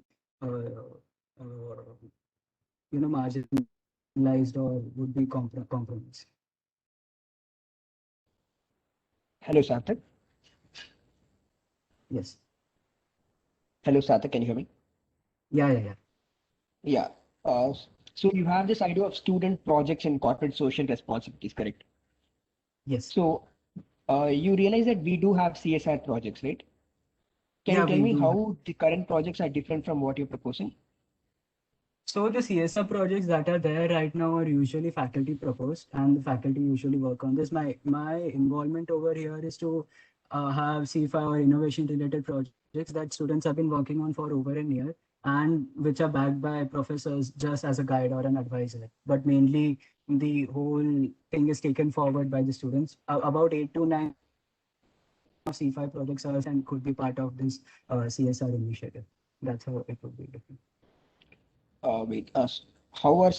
marginalized or would be compromised. Hello, Sarthak. Yes. Hello, Sarthak. Can you hear me? Yeah. Yeah. So you have this idea of student projects and corporate social responsibilities, correct? Yes. So you realize that we do have CSR projects, right? Can Yeah, you tell we me do. how the current projects are different from what you're proposing? So the CSR projects that are there right now are usually faculty proposed, and the faculty usually work on this. My involvement over here is to have C5 or innovation related projects that students have been working on for over a year, and which are backed by professors just as a guide or an advisor. But mainly the whole thing is taken forward by the students. About 8 to 9 C5 projects are and could be part of this CSR initiative. That's how it would be different. How are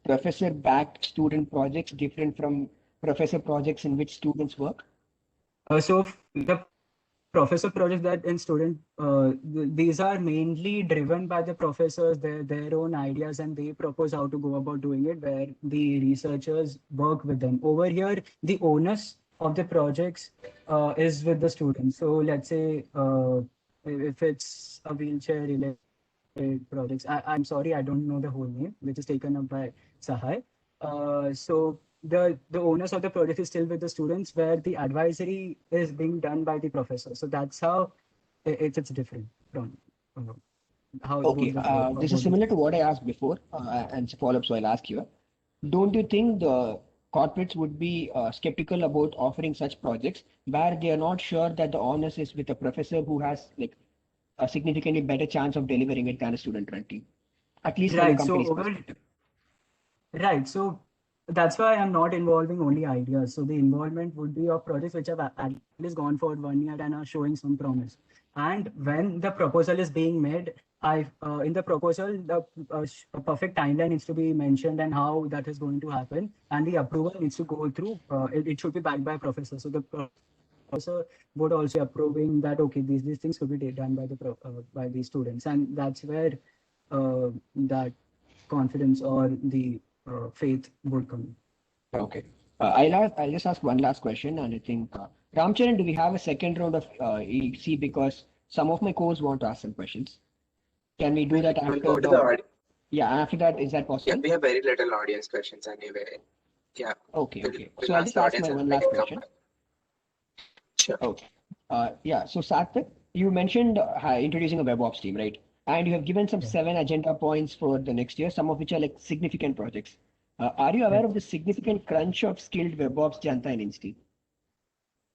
professor-backed student projects different from professor projects in which students work? So the professor projects that in student, these are mainly driven by the professors, their own ideas, and they propose how to go about doing it, where the researchers work with them. Over here, the onus of the projects is with the students. So let's say if it's a wheelchair related projects. I'm sorry, I don't know the whole name, which is taken up by Sahai. So the onus of the project is still with the students, where the advisory is being done by the professor. So that's how it's different from how Okay, this is both similar to what I asked before, and follow up, so I'll ask you. Don't you think the corporates would be skeptical about offering such projects where they are not sure that the onus is with a professor who has like a significantly better chance of delivering it than a student run team, at least from a right. So company's over perspective? right. So that's why I'm not involving only ideas. So the involvement would be of projects which have at least gone for 1 year and are showing some promise. And when the proposal is being made, in the proposal, the a perfect timeline needs to be mentioned and how that is going to happen, and the approval needs to go through. It should be backed by a professor. So the professor would also be approving that okay, these things could be done by the students, and that's where that confidence or the faith would come. Okay. I'll just ask one last question, and I think Ramcharan, do we have a second round of EC, because some of my cohorts want to ask some questions? Can we do that We'll after go to the? the audience. Yeah, after that, is that Yeah, possible? we have very little audience questions anyway. Yeah. Okay, We'll, okay. we'll So I'll ask just the ask audience my and one we last can come question. back. Sure. Okay. Yeah. So Sarthak, you mentioned introducing a WebOps team, right? And you have given some Yeah. 7 agenda points for the next year, some of which are like significant projects. Are you aware Yeah. of the significant crunch of skilled WebOps Janta in Insti?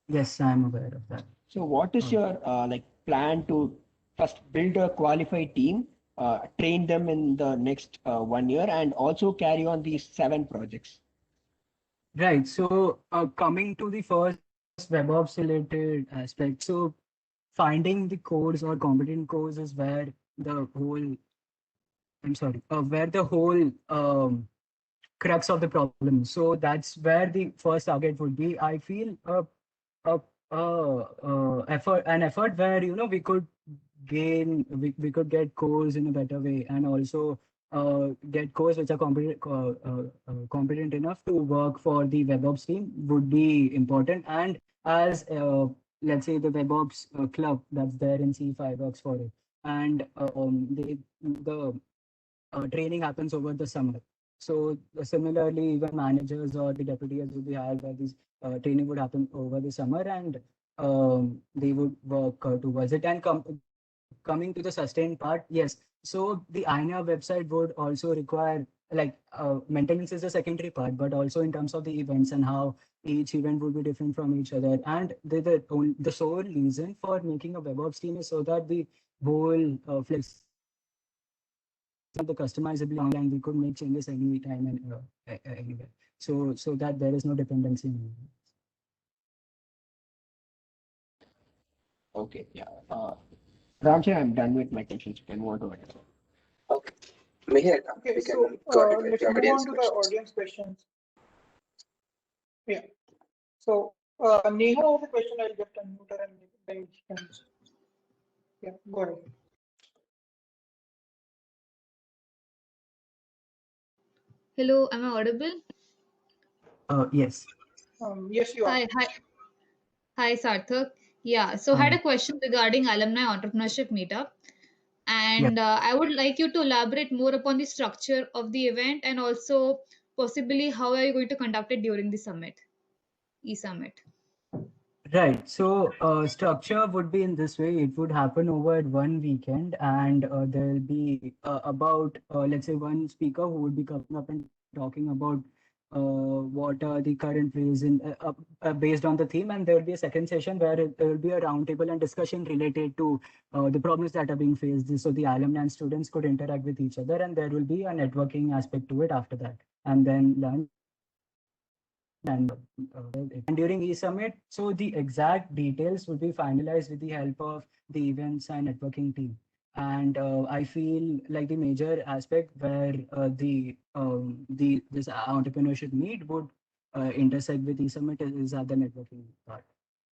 Yes, I'm aware of that. So what is your like plan to first build a qualified team, train them in the next 1 year, and also carry on these 7 projects? Right. So coming to the first WebOps related aspect. So finding the codes or competent codes is where the whole, where the whole crux of the problem. So that's where the first target would be. I feel a, an effort where we could we could get cores in a better way, and also get cores which are competent enough to work for the WebOps team would be important. And as let's say the WebOps club that's there in C5 works for it, and the training happens over the summer. So similarly, even managers or the deputies would be hired where this training would happen over the summer, and they would work towards it. And coming to the sustained part, yes. So the INA website would also require, like, maintenance is the secondary part, but also in terms of the events and how each event would be different from each other. And the sole reason for making a WebOps team is so that the whole flex the customizability online, we could make changes any time and anywhere. So that there is no dependency. Okay, yeah. Ramji, I'm done with my questions. You can move on to it. Okay. Mihir, Okay, we so can go ahead with let's the move audience on to the questions. audience questions. Yeah. So Neha has a question. I'll just unmute her and then she can. Yeah, go ahead. Hello, am I audible? Yes. Yes, you are. Hi, Sarthak. Yeah, so had a question regarding alumni entrepreneurship meetup, and I would like you to elaborate more upon the structure of the event and also possibly how are you going to conduct it during the summit, e-summit. Right. So structure would be in this way. It would happen over one weekend, and there will be about let's say one speaker who would be coming up and talking about what are the current ways in based on the theme, and there will be a second session where there will be a roundtable and discussion related to the problems that are being faced. So the alumni and students could interact with each other, and there will be a networking aspect to it after that, and then lunch. And during e-summit, so the exact details would be finalized with the help of the events and networking team. And I feel like the major aspect where this entrepreneurship meet would intersect with e-summit is at the networking part,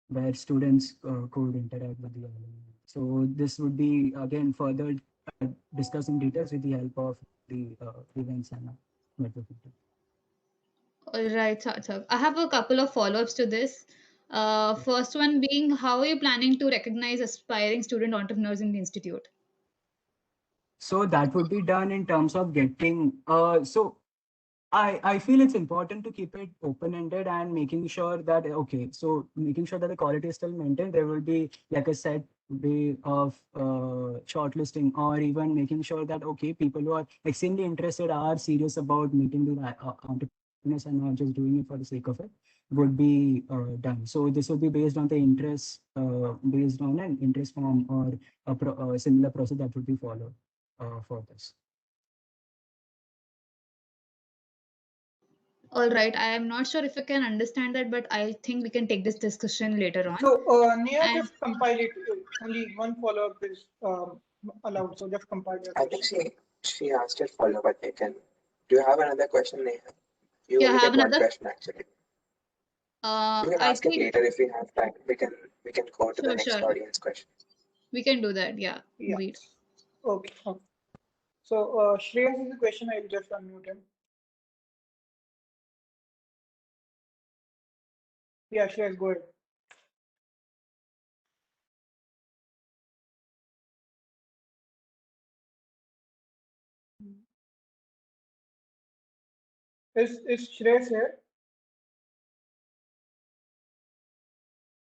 where students could interact with the alumni. So this would be again further discussing details with the help of the events and networking team. All right, Sarthak. I have a couple of follow-ups to this. First one being, how are you planning to recognize aspiring student entrepreneurs in the institute? So that would be done in terms of getting so I feel it's important to keep it open-ended and making sure that making sure that the quality is still maintained. There will be like a set way of shortlisting, or even making sure that people who are extremely interested are serious about meeting the entrepreneurs and not just doing it for the sake of it would be done. So this would be based on the interest, based on an interest form or a similar process that would be followed for this. All right, I am not sure if I can understand that, but I think we can take this discussion later on. So Neha, just compile it. Only one follow-up is allowed. So just compile it. I think she asked her follow, but they can. Do you have another question, Neha? You Yeah, only I have get one another. question actually. You can I ask it think later if we have time. We can go to the next sure. audience question. We can do that. Yeah. Yeah. Agreed. Okay. So Shreyas is a question. I'll just unmute him. Yeah, Shreyas, go ahead. Is Shreyas here?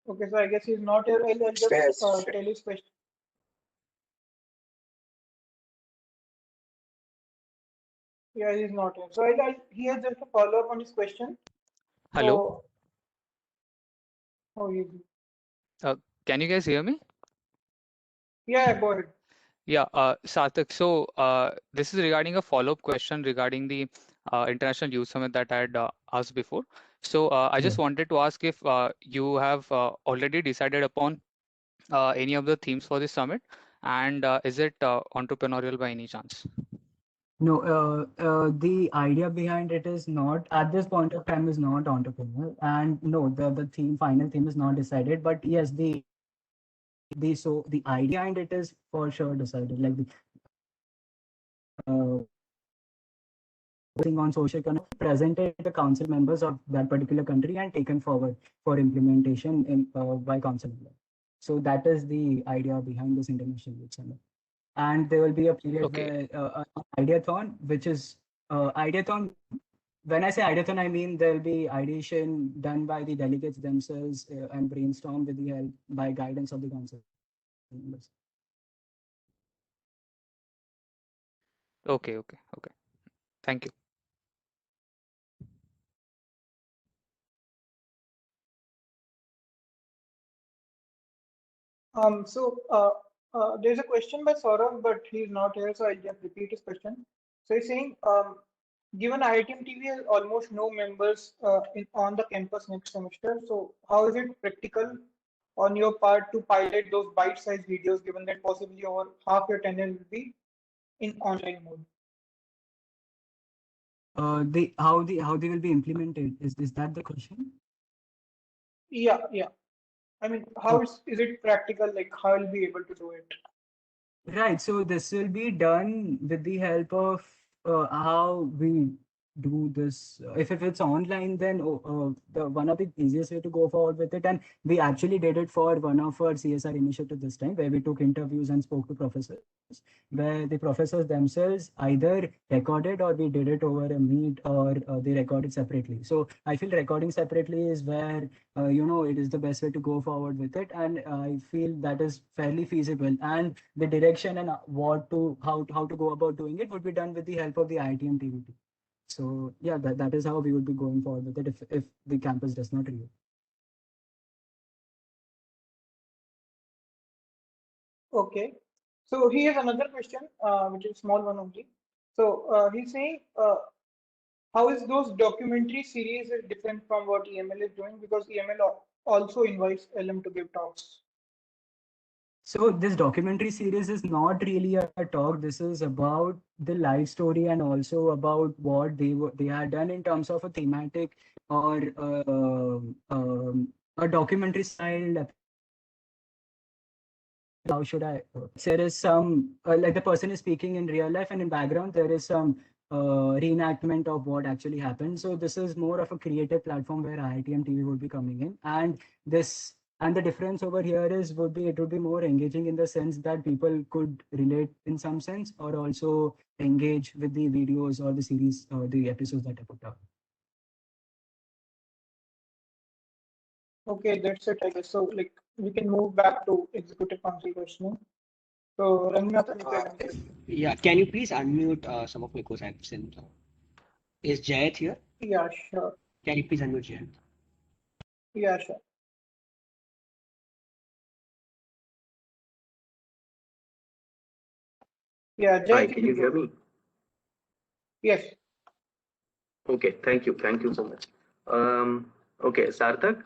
Okay, so I guess he's not here. I'll just tell his question. Yeah, he's not here. So he has just a follow-up on his question. Hello. So, Can you guys hear me? Yeah, go ahead. Yeah, Sarthak. So this is regarding a follow-up question regarding the International Youth Summit that I had asked before. So I just Yeah. wanted to ask if you have already decided upon any of the themes for this summit, and is it entrepreneurial by any chance? No, the idea behind it is not at this point of time is not entrepreneur, and no, the final theme is not decided. But yes, the idea behind it is for sure decided. Like the thing on social economy presented the council members of that particular country and taken forward for implementation in by council members. So that is the idea behind this international youth summit. And there will be a period Okay. where ideathon, which is ideathon. When I say ideathon, I mean there'll be ideation done by the delegates themselves and brainstorm with the help by guidance of the council members. Okay. Thank you. There's a question by Saurabh, but he's not here, so I'll just repeat his question. So he's saying, given IITM TV has almost no members on the campus next semester, so how is it practical on your part to pilot those bite-sized videos, given that possibly over half your attendance will be in online mode? How they will be implemented, is that the question? Yeah. I mean, how is it practical? Like, how will be able to do it? Right. So this will be done with the help of how we do this. If it's online, then the one of the easiest way to go forward with it, and we actually did it for one of our CSR initiative this time, where we took interviews and spoke to professors, where the professors themselves either recorded or we did it over a meet or they recorded separately. So I feel recording separately is where it is the best way to go forward with it, and I feel that is fairly feasible. And the direction and how to go about doing it would be done with the help of the IITM TVT. So yeah, that is how we would be going forward with it if the campus does not reopen. Okay. So he has another question, which is small one only. So he's saying, how is those documentary series is different from what EML is doing? Because EML also invites LM to give talks. So this documentary series is not really a talk. This is about the life story and also about what they had done in terms of a thematic or a documentary style. How should I? There is some like the person is speaking in real life, and in background there is some reenactment of what actually happened. So this is more of a creative platform where IITM TV would be coming in, and the difference over here it would be more engaging in the sense that people could relate in some sense, or also engage with the videos or the series or the episodes that I put out. Okay, that's it, I guess. So like we can move back to executive council questioning. So Raghunathan, yeah, can you please unmute some of my co-absent? Is Jayat here? Yeah, sure. Can you please unmute Jayat? Yeah, sure. Yeah, Jayat, Hi, can you hear me? Yes. Okay, thank you so much. Okay, Sarthak,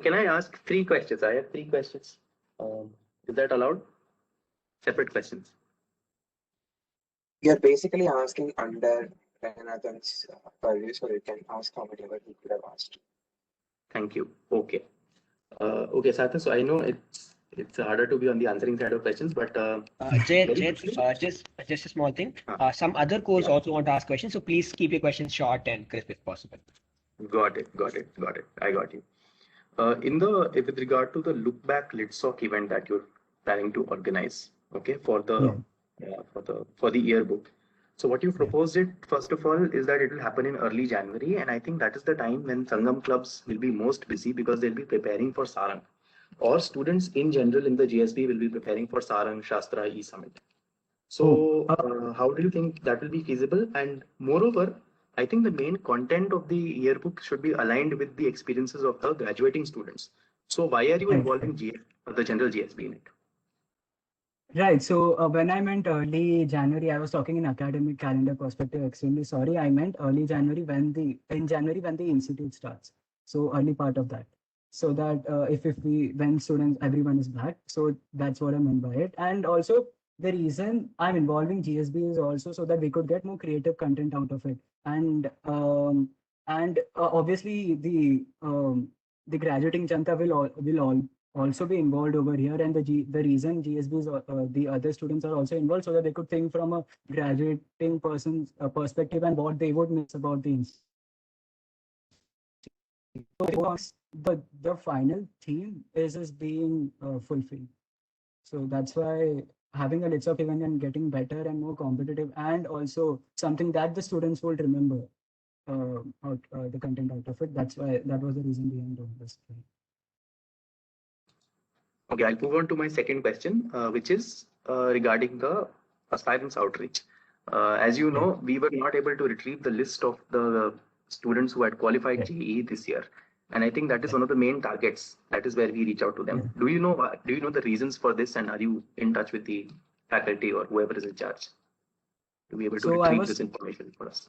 can I ask 3 questions? I have 3 questions. Is that allowed? Separate questions. You're basically asking under Raghunathan's purview, so you can ask how many he could have asked. Thank you. Okay. Okay, Sarthak, so I know it's harder to be on the answering side of questions, but Jayat, just a small thing. Some other course also want to ask questions, so please keep your questions short and crisp if possible. Got it. I got you. With regard to the look back Litsoc event that you're planning to organize, okay, for the yearbook. So what you proposed it, first of all, is that it will happen in early January, and I think that is the time when Sangam clubs will be most busy because they'll be preparing for Sarang, or students in general in the GSB will be preparing for Sarang Shastra E-Summit. So how do you think that will be feasible? And moreover, I think the main content of the yearbook should be aligned with the experiences of the graduating students. So why are you involving the general GSB in it? Right. So when I meant early January, I was talking in academic calendar perspective. Extremely sorry. I meant early January in January when the institute starts. So early part of that. So that if we when students everyone is back. So that's what I meant by it. And also the reason I'm involving GSB is also so that we could get more creative content out of it. And obviously the graduating Janta will also be involved over here, and the reason GSBs the other students are also involved so that they could think from a graduating person's perspective and what they would miss about the institute. So the final theme is being fulfilled. So that's why having a Litsock event and getting better and more competitive, and also something that the students will remember the content out of it. That's why that was the reason behind doing this. Okay, I'll move on to my second question, which is regarding the aspirants outreach. As you know, we were not able to retrieve the list of the students who had qualified JEE this year, and I think that is one of the main targets. That is where we reach out to them. Do you know the reasons for this, and are you in touch with the faculty or whoever is in charge to be able to retrieve this information for us?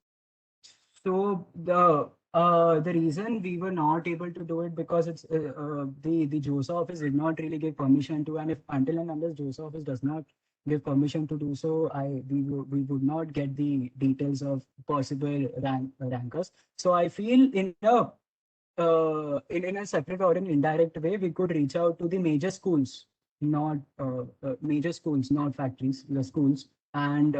So the reason we were not able to do it because it's the JOSA office did not really give permission to, and if until and unless JOSA office does not give permission to do so, we would not get the details of possible rankers. So I feel in a separate or an indirect way, we could reach out to the major schools, not major schools, not factories, the schools, and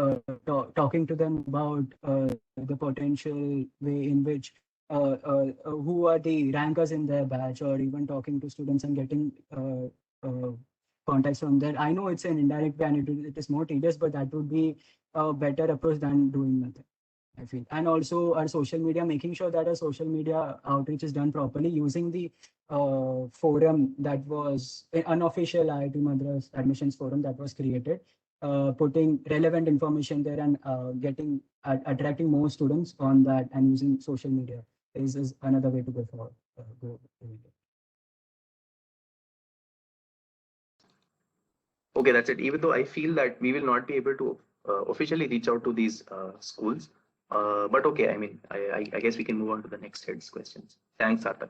talking to them about the potential way in which who are the rankers in their batch, or even talking to students and getting contacts from there. I know it's an indirect way and it is more tedious, but that would be a better approach than doing nothing, I feel. And also our social media, making sure that our social media outreach is done properly using the forum that was an unofficial IIT Madras admissions forum that was created, putting relevant information there and attracting more students on that, and using social media is another way to go forward. Okay, that's it. Even though I feel that we will not be able to officially reach out to these schools, but okay, I mean, I guess we can move on to the next head's questions. Thanks, Sarthak.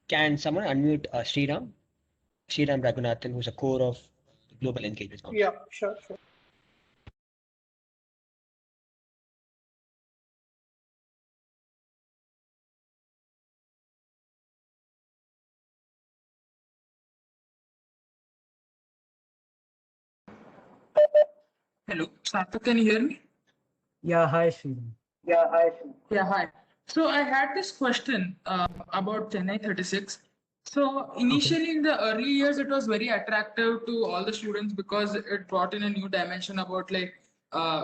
Can someone unmute Sriram Raghunathan, who's a core of Global Engagement Council? Yeah, sure. Hello, Sarthak, can you hear me? Yeah, hi, Sriram. Yeah, hi. So I had this question about Chennai 36. So initially in the early years, it was very attractive to all the students because it brought in a new dimension about like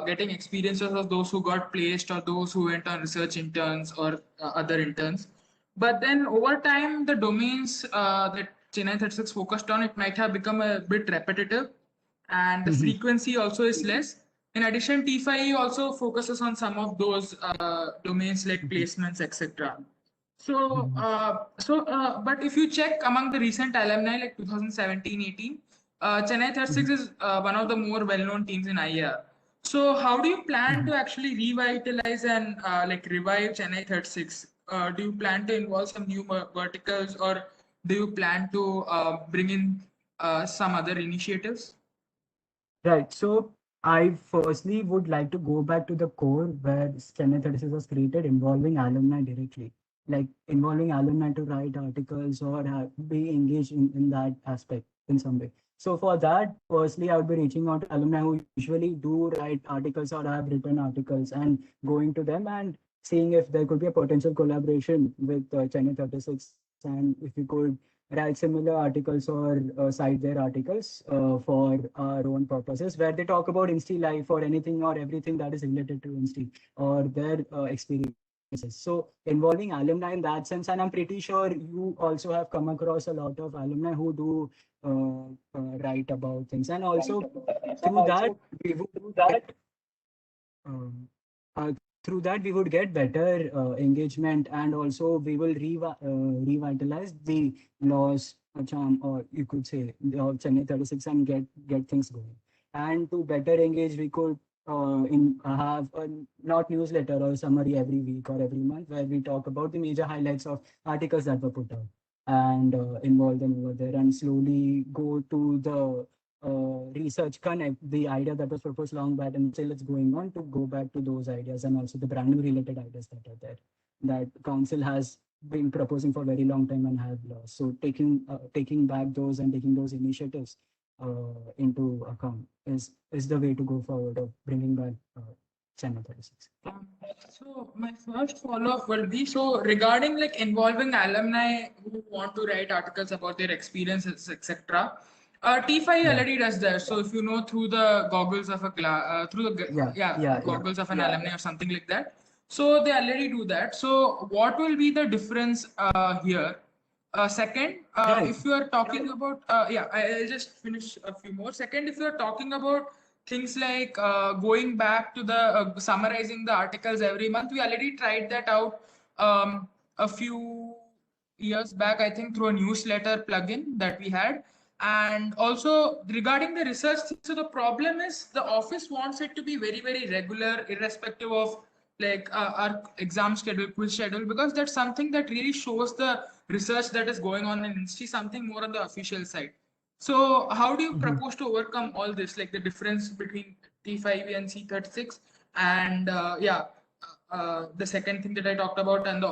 getting experiences of those who got placed or those who went on research interns or other interns. But then over time, the domains that Chennai 36 focused on, it might have become a bit repetitive, and the frequency also is less. In addition, T5E also focuses on some of those domains like placements, etc. So, but if you check among the recent alumni like 2017-18, Chennai 36 is one of the more well-known teams in IIR. So, how do you plan to actually revitalize and like revive Chennai 36? Do you plan to involve some new verticals, or do you plan to bring in some other initiatives? Right. So I firstly would like to go back to the core where Chennai 36 was created, involving alumni directly, like involving alumni to write articles or be engaged in that aspect in some way. So for that, firstly, I would be reaching out to alumni who usually do write articles or have written articles, and going to them and seeing if there could be a potential collaboration with Chennai 36, and if we could write similar articles or cite their articles for our own purposes, where they talk about Insti life or anything or everything that is related to Insti or their experiences. So involving alumni in that sense, and I'm pretty sure you also have come across a lot of alumni who do write about things, and also through that we would do that. Through that we would get better engagement, and also we will revitalize the lost charm, or you could say Chennai 36, and get things going. And to better engage, we could have a not newsletter or summary every week or every month where we talk about the major highlights of articles that were put out and involve them over there and slowly go to the research connect the idea that was proposed long back and still it's going on to go back to those ideas and also the brand new related ideas that are there that council has been proposing for a very long time and have lost. So taking back those and taking those initiatives into account is the way to go forward of bringing back Chennai 36. So my first follow-up will be, so regarding like involving alumni who want to write articles about their experiences, etc. T5 already does that. So if you know through the goggles of a goggles of an alumni or something like that. So they already do that. So what will be the difference here? Second, if you are talking about, I'll just finish a few more. Second, if you are talking about things like going back to the summarizing the articles every month, we already tried that out a few years back, I think, through a newsletter plugin that we had. And also regarding the research, so the problem is the office wants it to be very, very regular, irrespective of like our exam schedule, quiz schedule, because that's something that really shows the research that is going on in Insti, something more on the official side. So how do you propose to overcome all this, like the difference between T5 and C36? And the second thing that I talked about and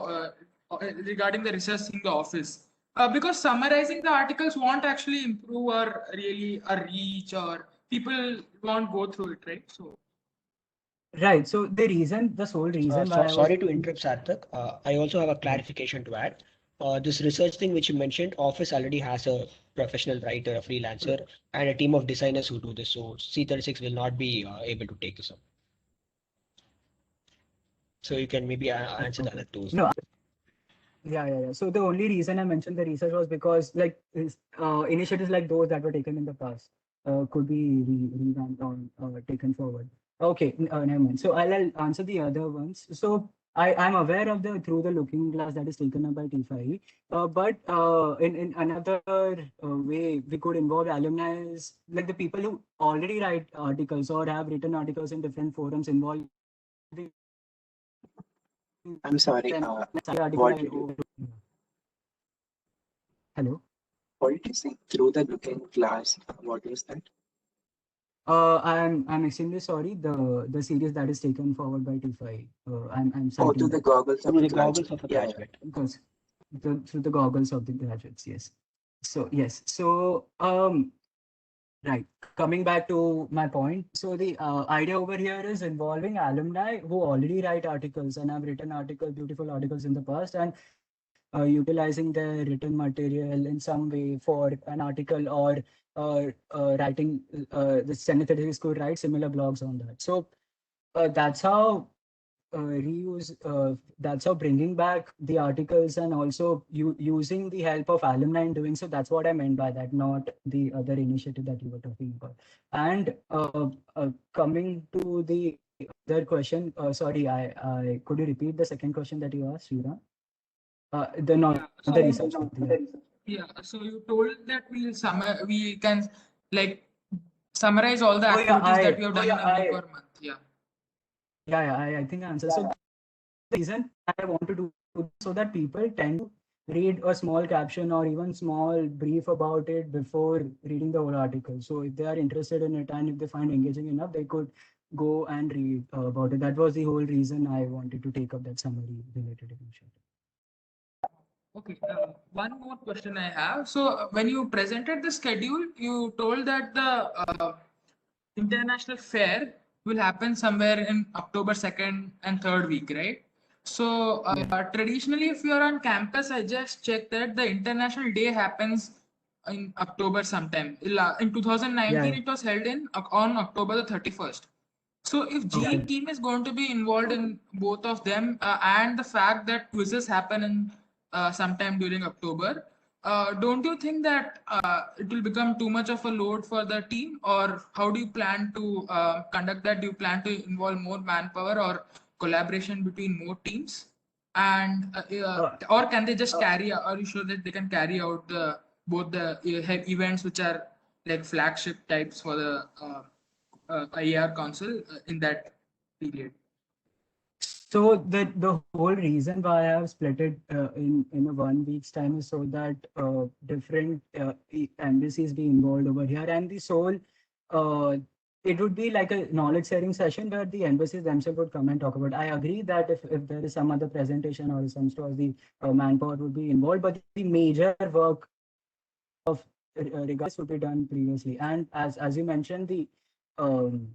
regarding the research in the office. Because summarizing the articles won't actually improve our reach, or people won't go through it, right? So right. So the sole reason why sorry to interrupt, Sarthak. I also have a clarification to add. This research thing which you mentioned, office already has a professional writer, a freelancer, and a team of designers who do this. So C36 will not be able to take this up. So you can maybe answer the other two. No. Yeah. So the only reason I mentioned the research was because like initiatives like those that were taken in the past could be revamped or taken forward. Okay, never mind. So I'll answer the other ones. So I'm aware of the through the looking glass that is taken up by T5, but in another way we could involve alumni is like the people who already write articles or have written articles in different forums involved. I'm sorry. What did you? Hello. What did you say? Through the looking glass. What was that? I'm extremely sorry. The series that is taken forward by T5. I'm Oh, through the goggles of the graduate. Because through the goggles of the graduates. Yes. So yes. So right. Coming back to my point. So the idea over here is involving alumni who already write articles and have written articles, beautiful articles in the past, and utilizing their written material in some way for an article or writing the Chennai 36 could write similar blogs on that. So that's how that's how bringing back the articles and also using the help of alumni in doing so. That's what I meant by that, not the other initiative that you were talking about. And coming to the other question, sorry, I could you repeat the second question that you asked, Shira? The research. Yeah, so you told that we can like summarize all the activities that we have done in a week or month. I think I answered. So the reason I want to do so that people tend to read a small caption or even small brief about it before reading the whole article. So if they are interested in it and if they find engaging enough, they could go and read about it. That was the whole reason I wanted to take up that summary related initiative. Okay, one more question I have. So when you presented the schedule, you told that the international fair will happen somewhere in October 2nd and 3rd week, right? So traditionally, if you are on campus, I just checked that the international day happens in October sometime. In 2019, it was held on October the 31st. So if GE team is going to be involved in both of them and the fact that quizzes happen in sometime during October, don't you think that it will become too much of a load for the team, or how do you plan to conduct that? Do you plan to involve more manpower or collaboration between more teams? And or can they just carry? Are you sure that they can carry out the both the events which are like flagship types for the IAR Council in that period? So the whole reason why I have split it in a 1 week's time is so that different embassies be involved over here, and the sole it would be like a knowledge sharing session where the embassies themselves would come and talk about. I agree that if there is some other presentation or some stores, the manpower would be involved, but the major work of regards would be done previously. And as you mentioned, the um,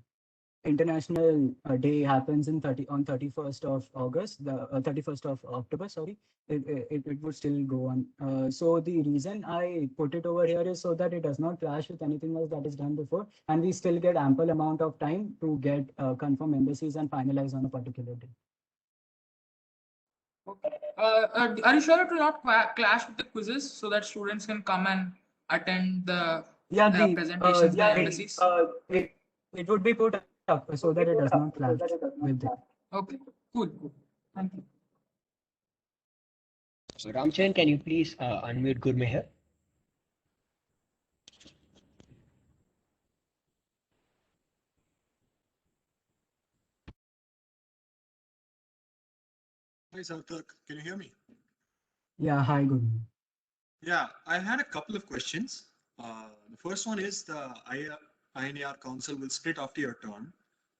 International Day happens on 31st of August, the 31st of October, sorry. It would still go on. So the reason I put it over here is so that it does not clash with anything else that is done before, and we still get ample amount of time to get confirm embassies and finalize on a particular day. Okay. Are you sure it will not clash with the quizzes so that students can come and attend the presentations by embassies? It would be put up so that it does not clash with it. Okay, good. Thank you. So Ramcharan, can you please unmute Gurme here? Hi, Sarthak. Can you hear me? Yeah, hi, good. Yeah, I had a couple of questions. The first one is the INAR Council will split after your term.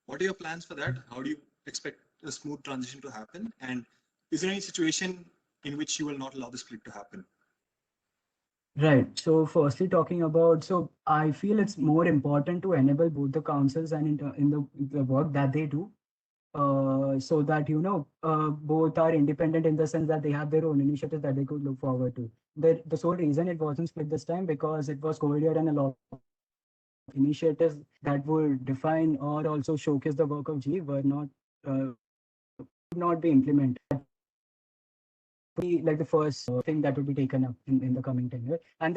What are your plans for that? How do you expect a smooth transition to happen? And is there any situation in which you will not allow the split to happen? Right. So firstly, talking about, so I feel it's more important to enable both the councils and in the work that they do, so that, you know, both are independent in the sense that they have their own initiatives that they could look forward to. The sole reason it wasn't split this time because it was COVID year and a lot of initiatives that would define or also showcase the work of GE were not would not be implemented. Be like the first thing that would be taken up in the coming tenure, and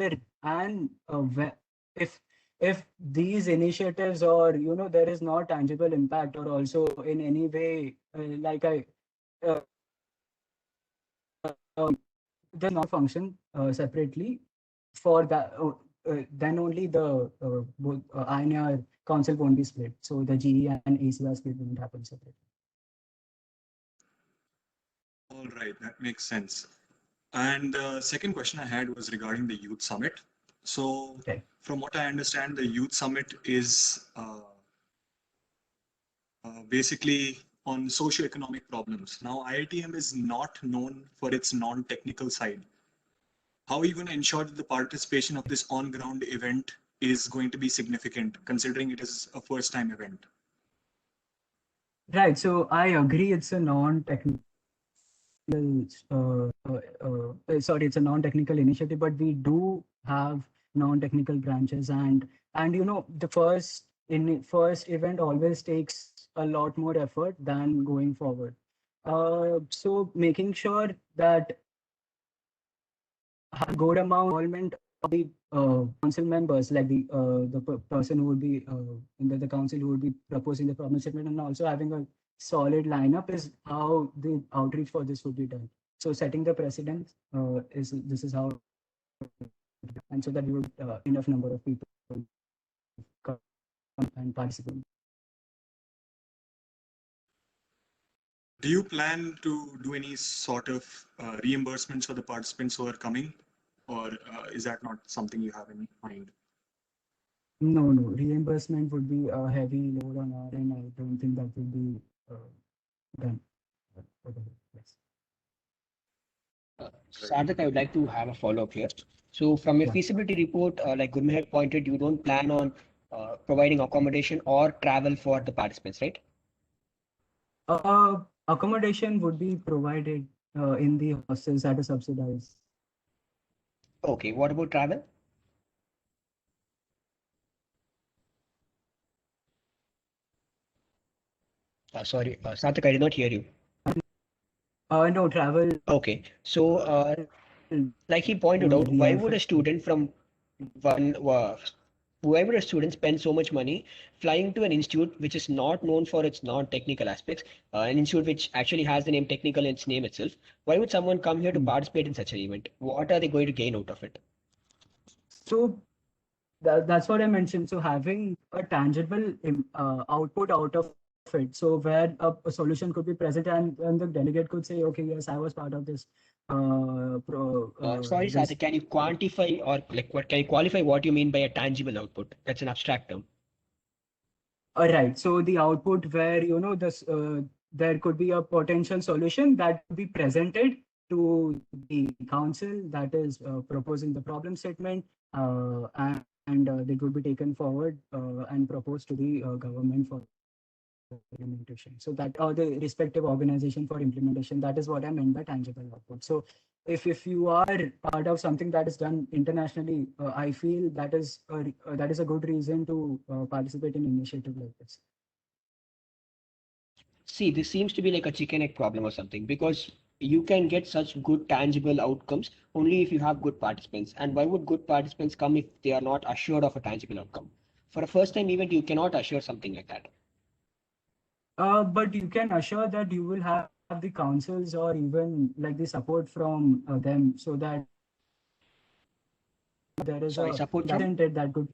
if these initiatives or, you know, there is not tangible impact or also in any way like does not function separately for that, then only the both INAR Council won't be split. So the GE and ACR split won't happen separately. All right, that makes sense. And the second question I had was regarding the Youth Summit. So from what I understand, the Youth Summit is basically on socio-economic problems. Now, IITM is not known for its non-technical side. How are you going to ensure that the participation of this on-ground event is going to be significant, considering it is a first-time event? Right. So I agree it's a non-technical sorry, it's a non-technical initiative, but we do have non-technical branches, and you know, the first event always takes a lot more effort than going forward. So making sure that a good amount of involvement of the council members, like the person who would be in the council who would be proposing the problem statement, and also having a solid lineup is how the outreach for this would be done. So setting the precedent this is how, and so that we would enough number of people come and participate. Do you plan to do any sort of reimbursements for the participants who are coming, or is that not something you have in mind? No, reimbursement would be a heavy load on our end. I don't think that will be done. Sarthak, I would like to have a follow-up here. So from your feasibility report, like Gurme had pointed, you don't plan on providing accommodation or travel for the participants, right? Accommodation would be provided in the hostels at a subsidized. Okay, what about travel? Sorry, Sarthak, I did not hear you. No, travel. Okay, so like he pointed out, why would a student from why would a student spend so much money flying to an institute which is not known for its non-technical aspects, an institute which actually has the name technical in its name itself? Why would someone come here to participate in such an event? What are they going to gain out of it? So that's what I mentioned. So having a tangible output out of it, so where a solution could be present and the delegate could say, okay, yes, I was part of this. Sorry, This Sathik, can you quantify or like what can you qualify what you mean by a tangible output? That's an abstract term. Right. So the output where, you know, this there could be a potential solution that could be presented to the council that is proposing the problem statement, and they could be taken forward and proposed to the government for implementation. So that, or the respective organization for implementation, that is what I meant by tangible output. So if you are part of something that is done internationally, I feel that is a good reason to participate in initiative like this. See, this seems to be like a chicken egg problem or something because you can get such good tangible outcomes only if you have good participants. And why would good participants come if they are not assured of a tangible outcome? For a first time event, you cannot assure something like that. But you can assure that you will have the councils or even like the support from them, so that there is Sorry, a support from? presented that could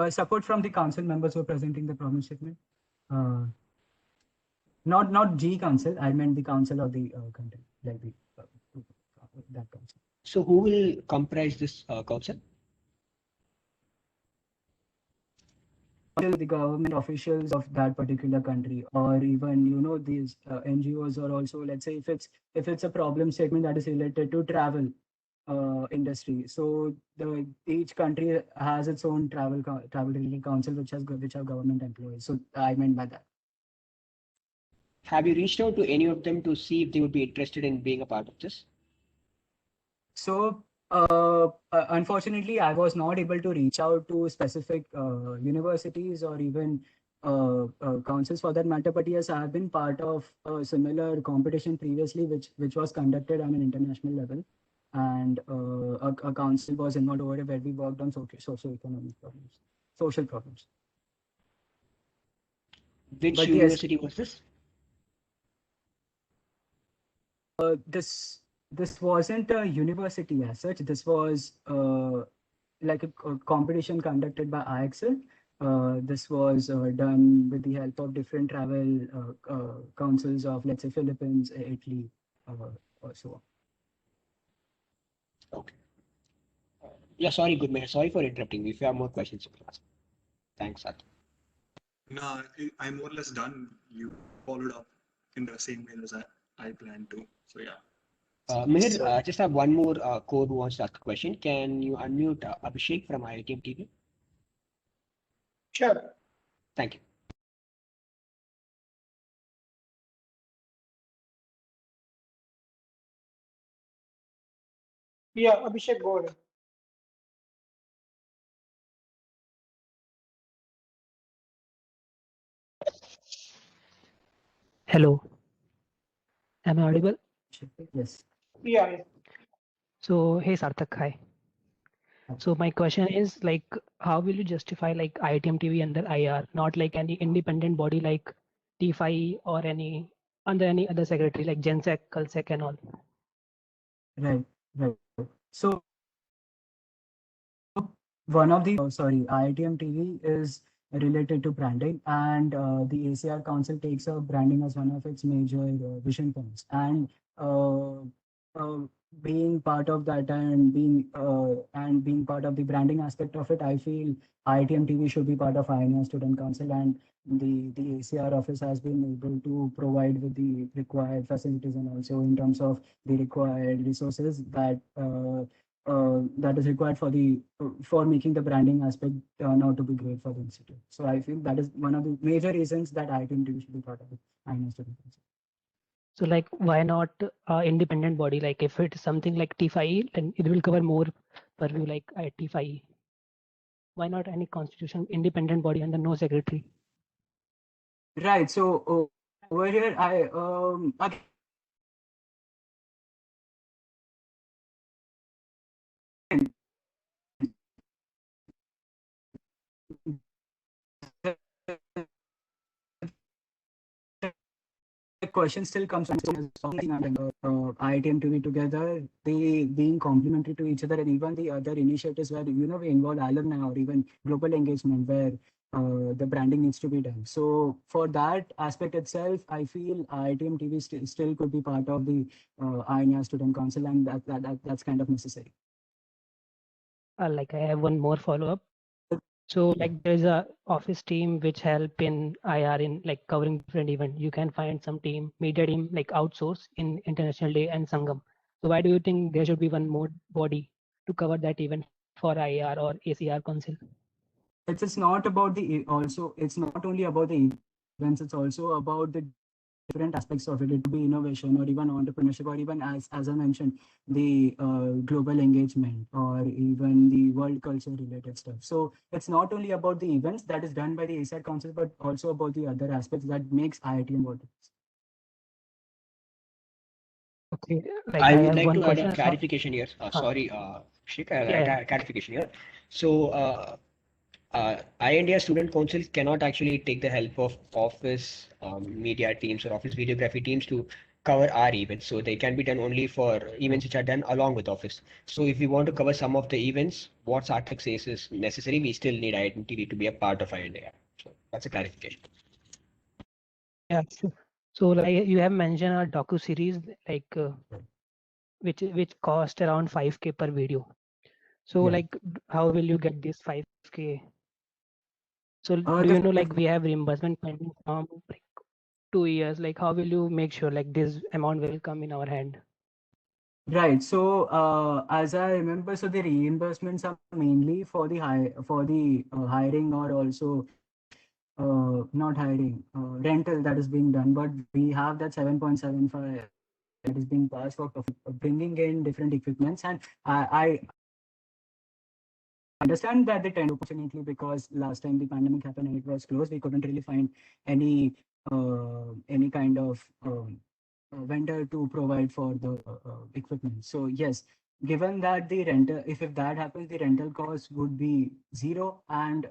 support from the council members who are presenting the problem statement. Not G council. I meant the council of the country, like the that council. So who will comprise this council? The government officials of that particular country, or even, you know, these NGOs, or also, let's say, if it's a problem statement that is related to travel industry, so each country has its own travel related council which have government employees. So I meant by that. Have you reached out to any of them to see if they would be interested in being a part of this? So unfortunately, I was not able to reach out to specific universities or even councils for that matter. But yes, I have been part of a similar competition previously, which was conducted on an international level, and a council was involved over it where we worked on socio-economic problems, social problems. Which But university yes, was this? This wasn't a university as such. This was like a competition conducted by IXL. This was done with the help of different travel councils of, let's say, Philippines, Italy, or so on. Okay. Yeah, sorry, Goodman. Sorry for interrupting me. If you have more questions, you can ask. Thanks, Sat. No, I'm more or less done. You followed up in the same way as I planned to. So yeah. Mihir, I just have one more core who wants to ask a question. Can you unmute Abhishek from IITM TV? Sure. Thank you. Yeah, Abhishek, go ahead. Hello, am I audible? Yes. Yeah. So, hey Sarthak, hi. So my question is like, how will you justify like IITM TV under IR, not like any independent body like T5 or any under any other secretary like GenSec, CulSec and all? Right. So one of the IITM TV is related to branding, and the ACR Council takes up branding as one of its major vision points. And being part of that and being part of the branding aspect of it, I feel IITM TV should be part of INR Student Council, and the ACR office has been able to provide with the required facilities and also in terms of the required resources that that is required for making the branding aspect turn out to be great for the institute. So I feel that is one of the major reasons that IITM TV should be part of the INR Student Council. So like, why not independent body? Like if it's something like T5, then it will cover more purview like T5. Why not any constitution independent body under no secretary? Right. So over here, the question still comes from IITM TV together, they being complementary to each other, and even the other initiatives where we involve alumni or even global engagement where the branding needs to be done. So for that aspect itself, I feel IITM TV still could be part of the INR Student Council, and that's kind of necessary. Like I have one more follow-up. So like there's a office team which help in IR in like covering different event. You can find some team, media team like outsource in International Day and Sangam. So why do you think there should be one more body to cover that event for IR or ACR Council? It's not about the also. It's not only about the events. It's also about the different aspects of it. It could be innovation or even entrepreneurship, or even as I mentioned, the global engagement or even the world culture related stuff. So it's not only about the events that is done by the ACR Council, but also about the other aspects that makes IITM what it is. Okay, like I I would have like one to add a question. clarification here. Sorry, Shik, I'll add a clarification here. So, INDIA Student Council cannot actually take the help of office media teams or office videography teams to cover our events. So they can be done only for events which are done along with office. So if we want to cover some of the events, what Sarthak says is necessary, we still need IITM TV to be a part of INDIA. So that's a clarification. Yeah, so like you have mentioned a docu series like which cost around 5K per video. So like how will you get this 5K? So do you know like we have reimbursement pending from like 2 years? Like how will you make sure like this amount will come in our hand? Right. So as I remember, so the reimbursements are mainly for the hiring or also not hiring rental that is being done. But we have that 7.75 that is being passed for bringing in different equipments, and I understand that the tender, unfortunately, because last time the pandemic happened and it was closed, we couldn't really find any kind of vendor to provide for the equipment. So yes, given that the rental, if that happens, the rental cost would be zero, and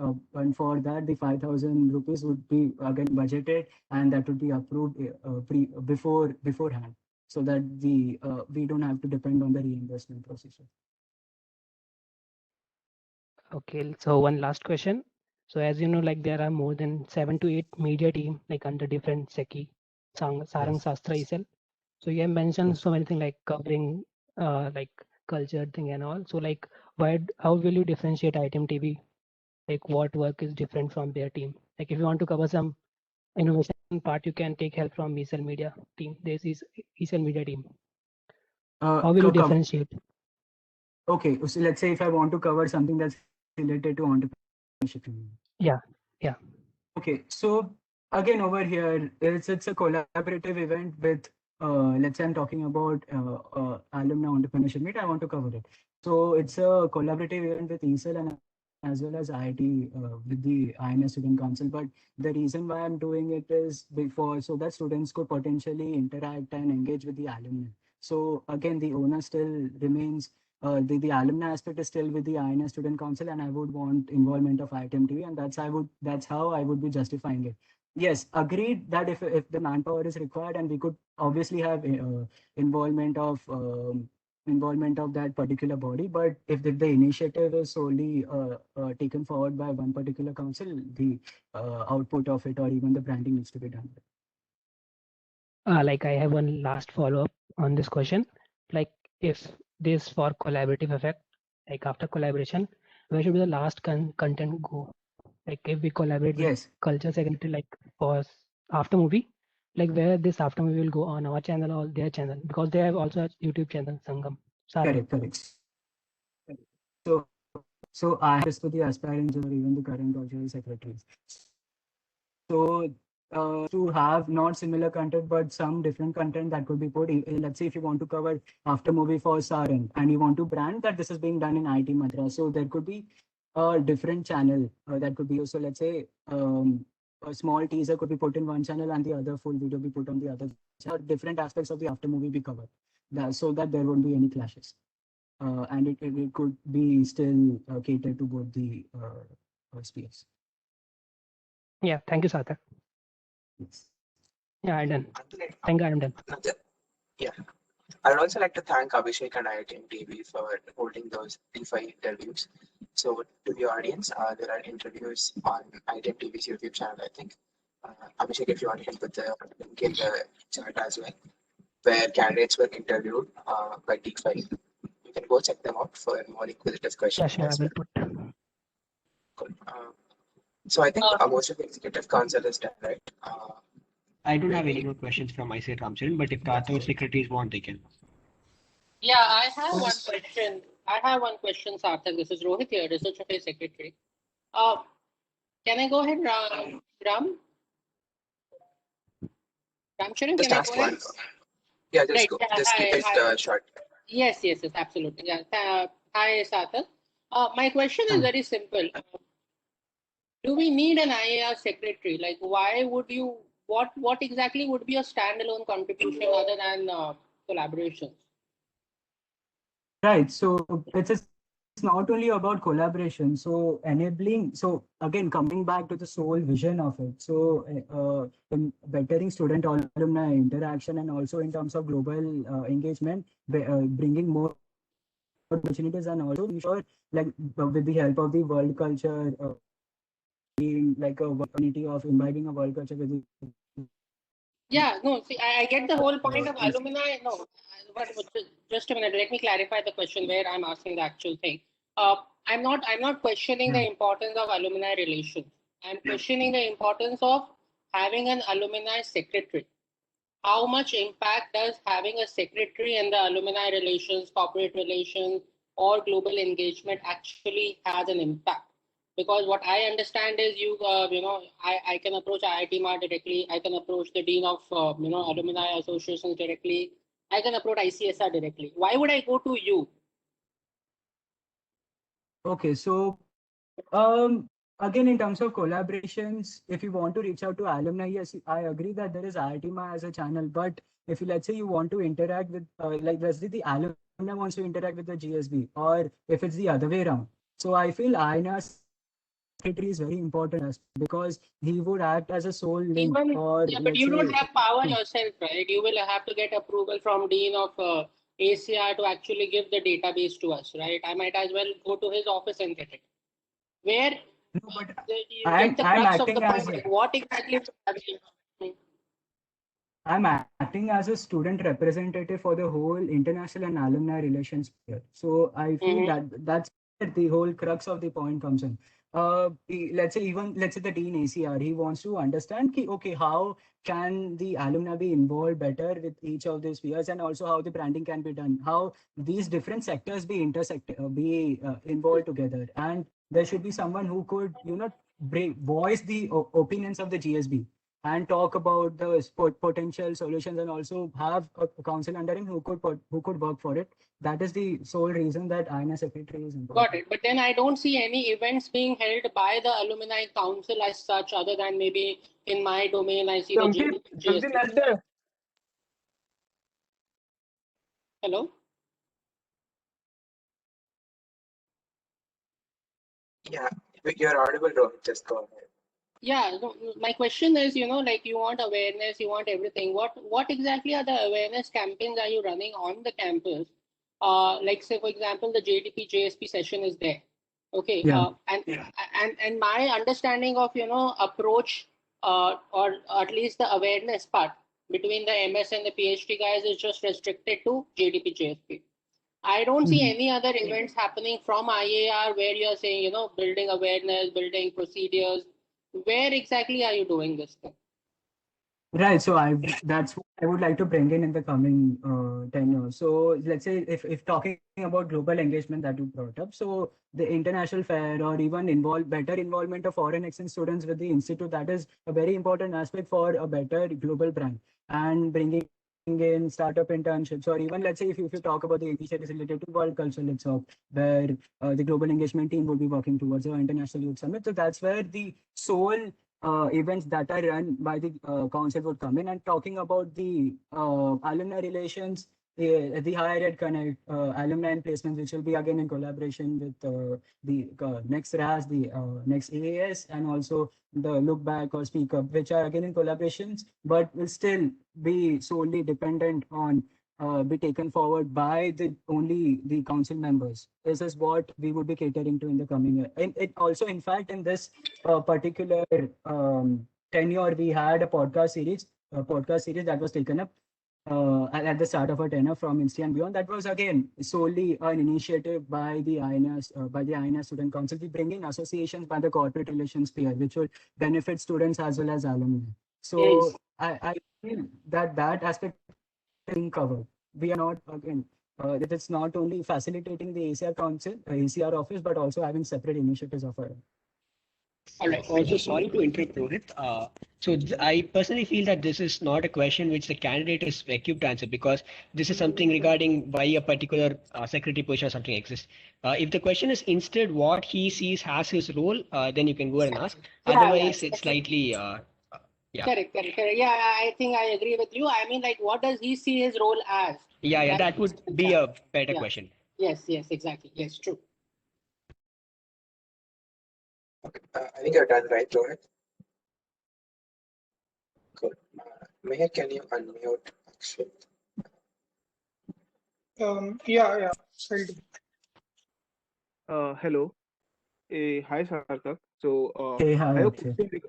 for that the 5,000 rupees would be again budgeted, and that would be approved beforehand, so that we don't have to depend on the reimbursement procedure. Okay, so one last question. So as you know, like there are more than 7 to 8 media team like under different Seki, Sarang Sastra ESL. So you have mentioned so many things like covering like culture thing and all. So like how will you differentiate IITM TV? Like what work is different from their team? Like if you want to cover some innovation part, you can take help from ESL media team. This is ESL media team. How will you differentiate? Okay, so let's say if I want to cover something that's related to entrepreneurship. Yeah. Okay, so again over here, it's a collaborative event with let's say I'm talking about alumni entrepreneurship meet. I want to cover it. So it's a collaborative event with ESL and as well as IIT with the INS Student Council. But the reason why I'm doing it is so that students could potentially interact and engage with the alumni. So again, the owner still remains. The alumni aspect is still with the INS Student Council, and I would want involvement of IITM TV, and that's how I would be justifying it. Yes, agreed that if the manpower is required, and we could obviously have involvement of that particular body, but if the initiative is solely taken forward by one particular council, the output of it or even the branding needs to be done. Like I have one last follow-up on this question. Like if this for collaborative effect, like after collaboration, where should the last content go? Like if we collaborate with culture secretary, like for after movie, like where this after movie will go on our channel or their channel, because they have also a YouTube channel, Sangam. Correct. So I have to the aspirants or even the current cultural secretaries. So to have not similar content but some different content that could be put. Let's say if you want to cover after movie for Sarang and you want to brand that this is being done in IIT Madras, so there could be a different channel that could be also, let's say a small teaser could be put in one channel and the other full video be put on the other. So different aspects of the after movie be covered, so that there won't be any clashes. And it could be still catered to both the spheres. Yeah, thank you, Sarthak. Yes. Yeah, I'm done. Thank God I'm done. Yeah. I'd also like to thank Abhishek and IITM TV for holding those DeFi interviews. So to the audience, there are interviews on IITM TV's YouTube channel, I think. Abhishek, if you want, you can put the link in the chat as well, where candidates were interviewed by DeFi. You can go check them out for more inquisitive questions. Yeah, sure, I as will well. put. Cool. So I think most of the executive council is done, right? I don't have any more questions from my side, Ramcharan, but if the other secretaries want, they can. Yeah, I have one question. Sarthak. This is Rohit here, Research Affairs Secretary. Can I go ahead, Ram? Ramcharan, Just can I ask go ahead? one. Yeah, just Right. go. Yeah, Just keep it short. Yes, absolutely. Yeah. Hi, Sarthak. My question is very simple. Do we need an IAR secretary? Like, why would you? What exactly would be a standalone contribution other than collaborations? Right. So it's not only about collaboration. So enabling. So again, coming back to the sole vision of it. So in bettering student alumni interaction and also in terms of global engagement, bringing more opportunities and also ensure like with the help of the world culture, being like a community of imbibing a world culture with the Yeah, no, see, I get the whole point of alumni. No, but just a minute. Let me clarify the question where I'm asking the actual thing. I'm not questioning the importance of alumni relations. I'm questioning the importance of having an alumni secretary. How much impact does having a secretary in the alumni relations, corporate relations, or global engagement actually has an impact? Because what I understand is I can approach IIT-MAR directly. I can approach the dean of alumni associations directly. I can approach ICSR directly. Why would I go to you? Okay, so again, in terms of collaborations, if you want to reach out to alumni, yes, I agree that there is IIT-MAR as a channel, but if you, let's say you want to interact with, like let's say the alumni wants to interact with the GSB, or if it's the other way around. So I feel INR secretary is very important because he would act as a sole link, But you don't have power yourself, right? You will have to get approval from dean of ACR to actually give the database to us, right? I might as well go to his office and get it. Where you get the crux of the point, like what exactly is happening? I'm acting as a student representative for the whole international and alumni relations here. So I feel that's where the whole crux of the point comes in. Let's say the dean ACR, he wants to understand okay, how can the alumni be involved better with each of these spheres, and also how the branding can be done, how these different sectors be involved together, and there should be someone who could voice the opinions of the GSB and talk about the potential solutions, and also have a council under him who could work for it. That is the sole reason that INA secretary is important. Got it. But then I don't see any events being held by the alumni council as such, other than maybe in my domain, I see the GSB. Hello? Yeah, you're audible, Rohit. Just go ahead. Yeah, no, my question is, like you want awareness, you want everything. What exactly are the awareness campaigns are you running on the campus? Like say, for example, the JDP JSP session is there. Okay. Yeah. And my understanding of, approach or at least the awareness part between the MS and the PhD guys is just restricted to JDP JSP. I don't see any other events happening from IAR where you're saying, building awareness, building procedures. Where exactly are you doing this thing? Right. So that's what I would like to bring in the coming 10 years. So let's say if talking about global engagement that you brought up, so the international fair or even better involvement of foreign exchange students with the institute, that is a very important aspect for a better global brand, and bringing in startup internships, or even let's say if you talk about the initiatives related to world culture itself, where the global engagement team will be working towards the international youth summit. So that's where the sole events that are run by the council would come in. And talking about the alumni relations, the Higher Ed Connect alumni and placements, which will be again in collaboration with the next RAS, the next AAS, and also the Look Back or Speak Up, which are again in collaborations, but will still be solely dependent on be taken forward by only the council members. This is what we would be catering to in the coming year. And it also, in fact, in this particular tenure, we had a podcast series that was taken up at the start of our tenure from Insti and Beyond. That was again solely an initiative by the INA Student Council. We bring in associations by the corporate relations sphere, which will benefit students as well as alumni. So I feel that aspect is being covered. We are not again. It is not only facilitating the ACR Council, ACR office, but also having separate initiatives of our own. All right. Also, sorry to interrupt, Rohit. I personally feel that this is not a question which the candidate is equipped to answer, because this is something regarding why a particular secretary position or something exists. If the question is instead what he sees as his role, then you can go and ask. Otherwise, it's slightly. Yeah. Correct. Yeah, I think I agree with you. I mean, like, what does he see his role as? Yeah, that would be a better question. Yes, exactly. Yes, true. Okay, I think you're done, right, Rohit? Cool. Meher, can you unmute Akshit? Yeah. Hello. Hi, Sarthak. So, Hey, hi, I have a Akshay. question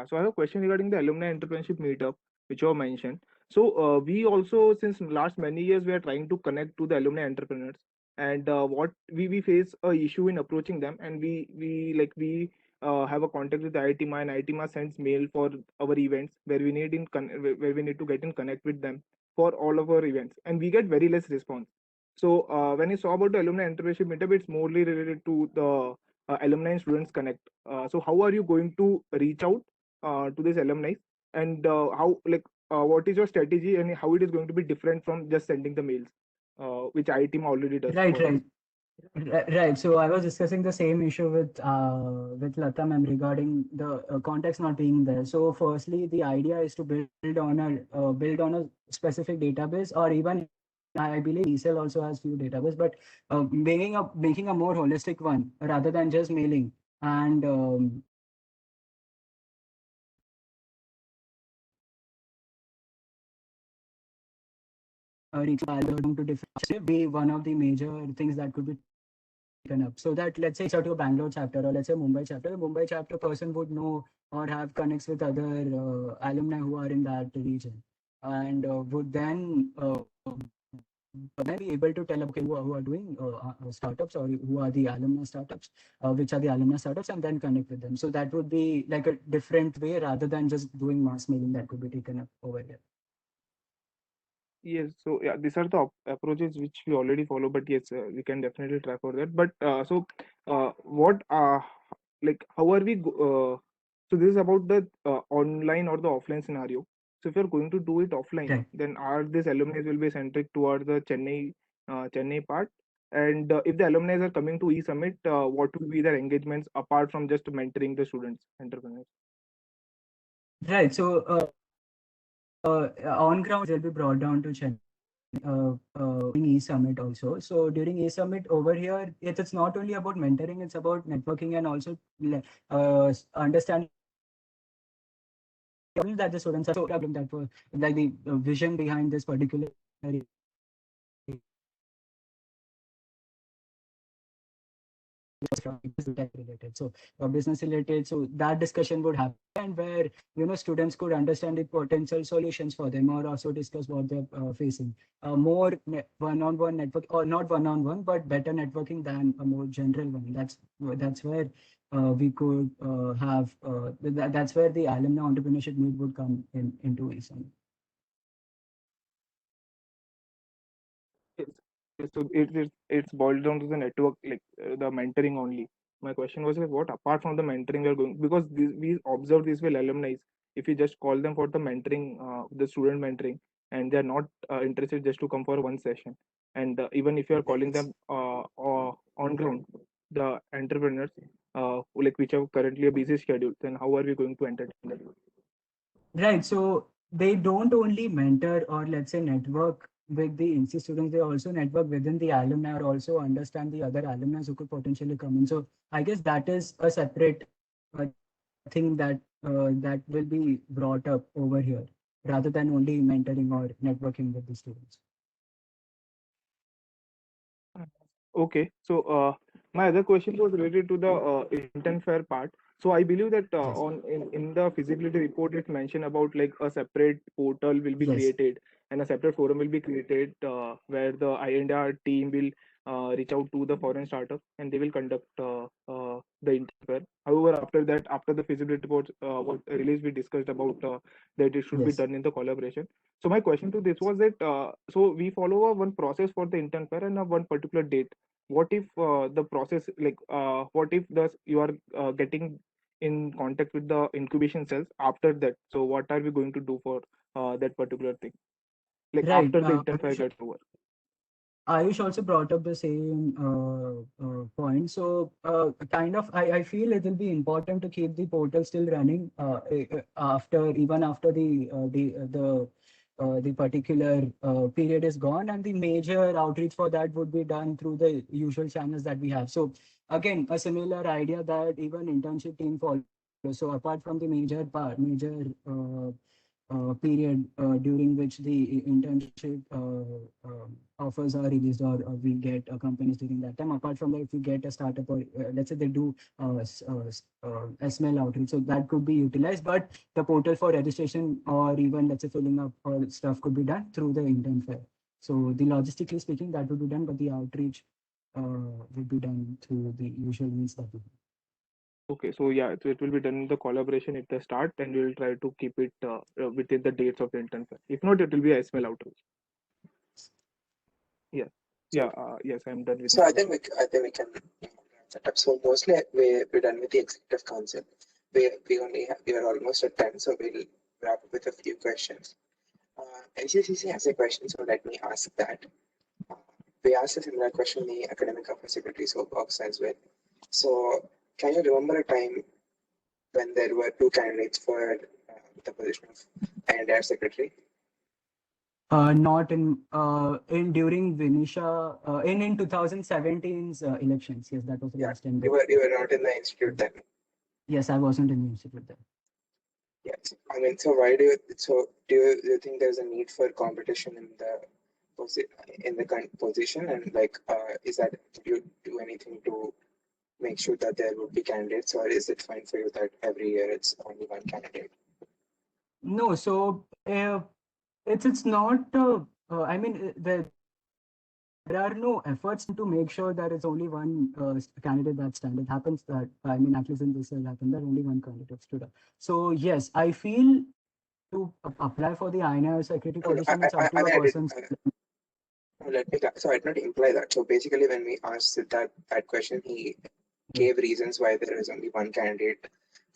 so I have a question regarding the alumni entrepreneurship meetup, which you have mentioned. So, we also, since last many years, we are trying to connect to the alumni entrepreneurs, and what we face a issue in approaching them, and we have a contact with the IITMA, and IITMA sends mail for our events where we need where we need to get in connect with them for all of our events, and we get very less response. So, when you saw about the alumni entrepreneurship meetup, it's mostly related to the alumni and students connect. So how are you going to reach out to these alumni, and what is your strategy, and how it is going to be different from just sending the mails, which IITM already does? Right. So I was discussing the same issue with Lata ma'am regarding the context not being there. So firstly, the idea is to build on a specific database, or even I believe ESL also has few database, but making a more holistic one rather than just mailing. And reaching out to different be one of the major things that could be taken up. So that, let's say it's out to a Bangalore chapter, or let's say Mumbai chapter, the Mumbai chapter person would know or have connects with other alumni who are in that region, and would then be able to tell, okay, who are doing startups, or who are the alumni startups, which are the alumni startups, and then connect with them. So that would be like a different way rather than just doing mass mailing that could be taken up over here. Yes, so yeah, these are the approaches which we already follow, but yes, we can definitely try for that. But what how are we so this is about the online or the offline scenario. So if you're going to do it offline, then are these alumni will be centric toward the Chennai part, and if the alumni are coming to eSummit, what will be their engagements apart from just mentoring the students, entrepreneurs? Right. So on ground, they'll be brought down to Chennai in eSummit also. So during eSummit over here, it's not only about mentoring, it's about networking, and also understanding that the students are so problem that was like the vision behind this particular related, so business related. So that discussion would happen, and where students could understand the potential solutions for them, or also discuss what they're facing. More one-on-one network, or not one-on-one, but better networking than a more general one. That's where we could have that's where the alumni entrepreneurship meet would come into eSummit. So it's boiled down to the network, like the mentoring only. My question was like, what apart from the mentoring we are going, because we observe this with alumni. If you just call them for the mentoring, the student mentoring, and they are not interested just to come for one session, and even if you are calling them on ground, the entrepreneurs which have currently a busy schedule, then how are we going to entertain them? Right. So they don't only mentor or let's say network with the INSEE students, they also network within the alumni or also understand the other alumni who could potentially come in. So I guess that is a separate thing that will be brought up over here rather than only mentoring or networking with the students. Okay, so my other question was related to the intent fair part. So I believe that in the feasibility report it mentioned about like a separate portal will be Yes. created and a separate forum will be created where the INDR team will reach out to the foreign startup and they will conduct the intent fair. However, after that, after the feasibility report was released, we discussed about that it should be Yes. done in the collaboration. So my question to this was that so we follow a one process for the intern fair and a one particular date. What if the process like what if you are getting in contact with the incubation cells after that? So what are we going to do for that particular thing? Like Right. after the intern fair gets over. Ayush also brought up the same point. So, I feel it will be important to keep the portal still running even after the particular period is gone, and the major outreach for that would be done through the usual channels that we have. So, again, a similar idea that even internship team follows. So, apart from the major period during which the internship offers are released or we get companies during that time. Apart from that, if we get a startup or let's say they do SML outreach, so that could be utilized. But the portal for registration or even let's say filling up or stuff could be done through the intern fair. So the logistically speaking, that would be done, but the outreach would be done through the usual means that we have. Okay, so yeah, so it will be done in the collaboration at the start, and we will try to keep it within the dates of the intern fair. If not, it will be a SML outreach. Yeah, yeah, yes, I'm done with So my I think we can wrap that up. So mostly we're done with the executive council. We are almost at 10, so we'll wrap up with a few questions. NCCC has a question, so let me ask that. We asked a similar question in the academic affairs secretary soapbox as well. So can you remember a time when there were two candidates for the position of INDR secretary? Not in during Vinisha in 2017's elections. Yes, that was the last time. You were not in the institute then. Yes, I wasn't in the institute then. Yes, I mean, so do you think there's a need for competition in the position, and like is that, did you do anything to make sure that there would be candidates, or is it fine for you that every year it's only one candidate? No, so it's not. I mean, there are no efforts to make sure that it's only one candidate that stands. It happens that, I mean, at least in this year, it happened that only one candidate stood up. So yes, I feel to apply for the INR secretary position, it's up to a person's. So I did not imply that. So basically, when we asked that question, he gave reasons why there is only one candidate.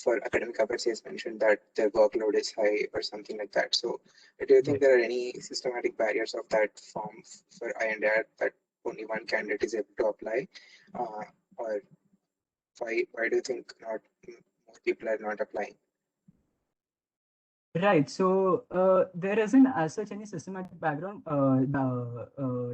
For academic affairs, he has mentioned that their workload is high or something like that. So do you think there are any systematic barriers of that form for INDR that only one candidate is able to apply? Or why do you think not more people are not applying? Right. So there isn't as such any systematic background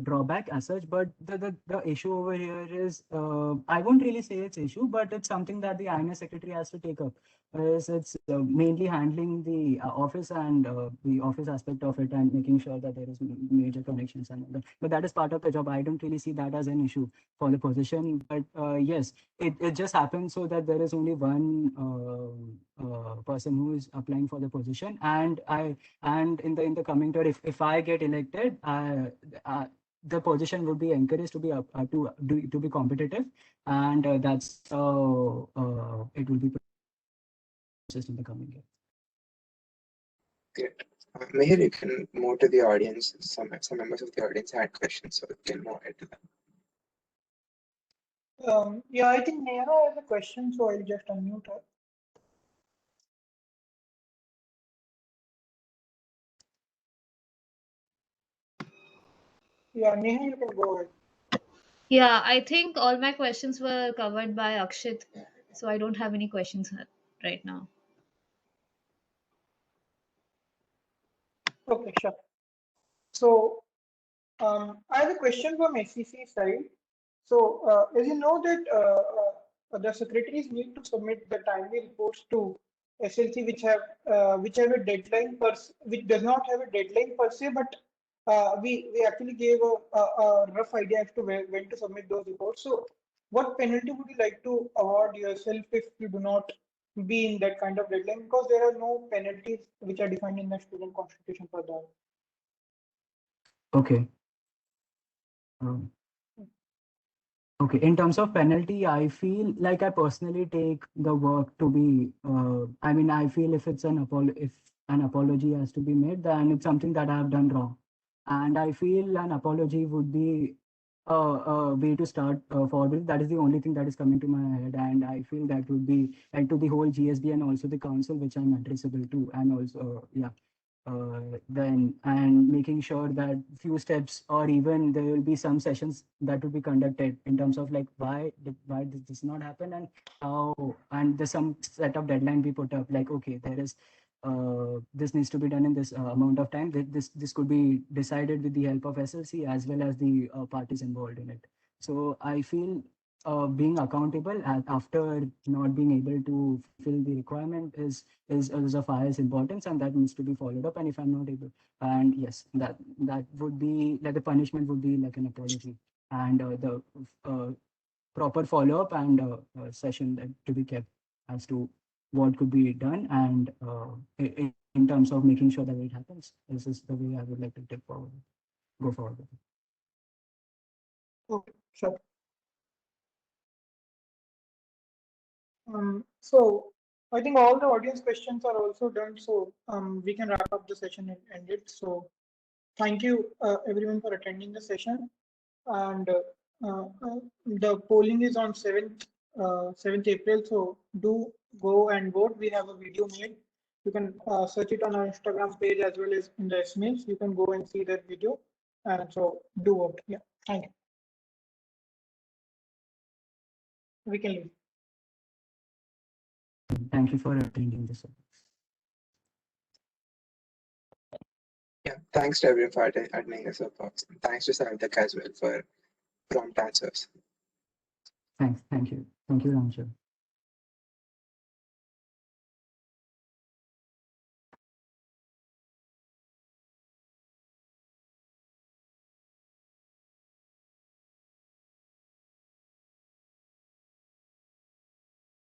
drawback as such, but the issue over here is I won't really say it's issue, but it's something that the INS secretary has to take up. It's mainly handling the office and the office aspect of it and making sure that there is major connections and all that. But that is part of the job. I don't really see that as an issue for the position. But yes, it just happens so that there is only one person who is applying for the position, and in the coming term, if I get elected, the position would be encouraged to be to be competitive, and that's how it will be processed in the coming year. Great. Mihir, you can move to the audience. Some members of the audience had questions, so you can move ahead to them. Yeah, I think Neha has a question, so I'll just unmute her. Yeah, Neha, you can go ahead. Yeah, I think all my questions were covered by Akshit, so I don't have any questions right now. Okay, sure. So I have a question from SEC side. So, as you know that the secretaries need to submit the timely reports to SLC, which have a deadline which does not have a deadline per se, but we actually gave a rough idea as to when to submit those reports. So, what penalty would you like to award yourself if you do not be in that kind of deadline? Because there are no penalties which are defined in the student constitution for that. Okay. Okay, in terms of penalty, I feel like I personally take the work to be, I mean, I feel if it's an apology has to be made, then it's something that I have done wrong. And I feel an apology would be a way to start forward. That is the only thing that is coming to my head. And I feel that would be, and to the whole GSB and also the council, which I'm addressable to, and also, yeah. Then and making sure that few steps or even there will be some sessions that will be conducted in terms of like why did this not happen and how, and there's some set of deadline we put up like okay, there is this needs to be done in this amount of time. This could be decided with the help of SLC as well as the parties involved in it. So I feel being accountable after not being able to fulfill the requirement is of highest importance, and that needs to be followed up. And if I'm not able, and yes, that would be like the punishment would be like an apology and the proper follow up and session that to be kept as to what could be done and in terms of making sure that it happens. This is the way I would like to go forward with it. Okay, sure. So I think all the audience questions are also done, so we can wrap up the session and end it. So thank you everyone for attending the session, and the polling is on 7th April, so do go and vote. We have a video made. You can search it on our Instagram page as well as in the emails. You can go and see that video, and so do vote. Yeah, thank you. We can leave. Thank you for attending this. Yeah, thanks to everyone for attending this box. Thanks to Sarthak as well for prompt answers. Thank you, Ramchal.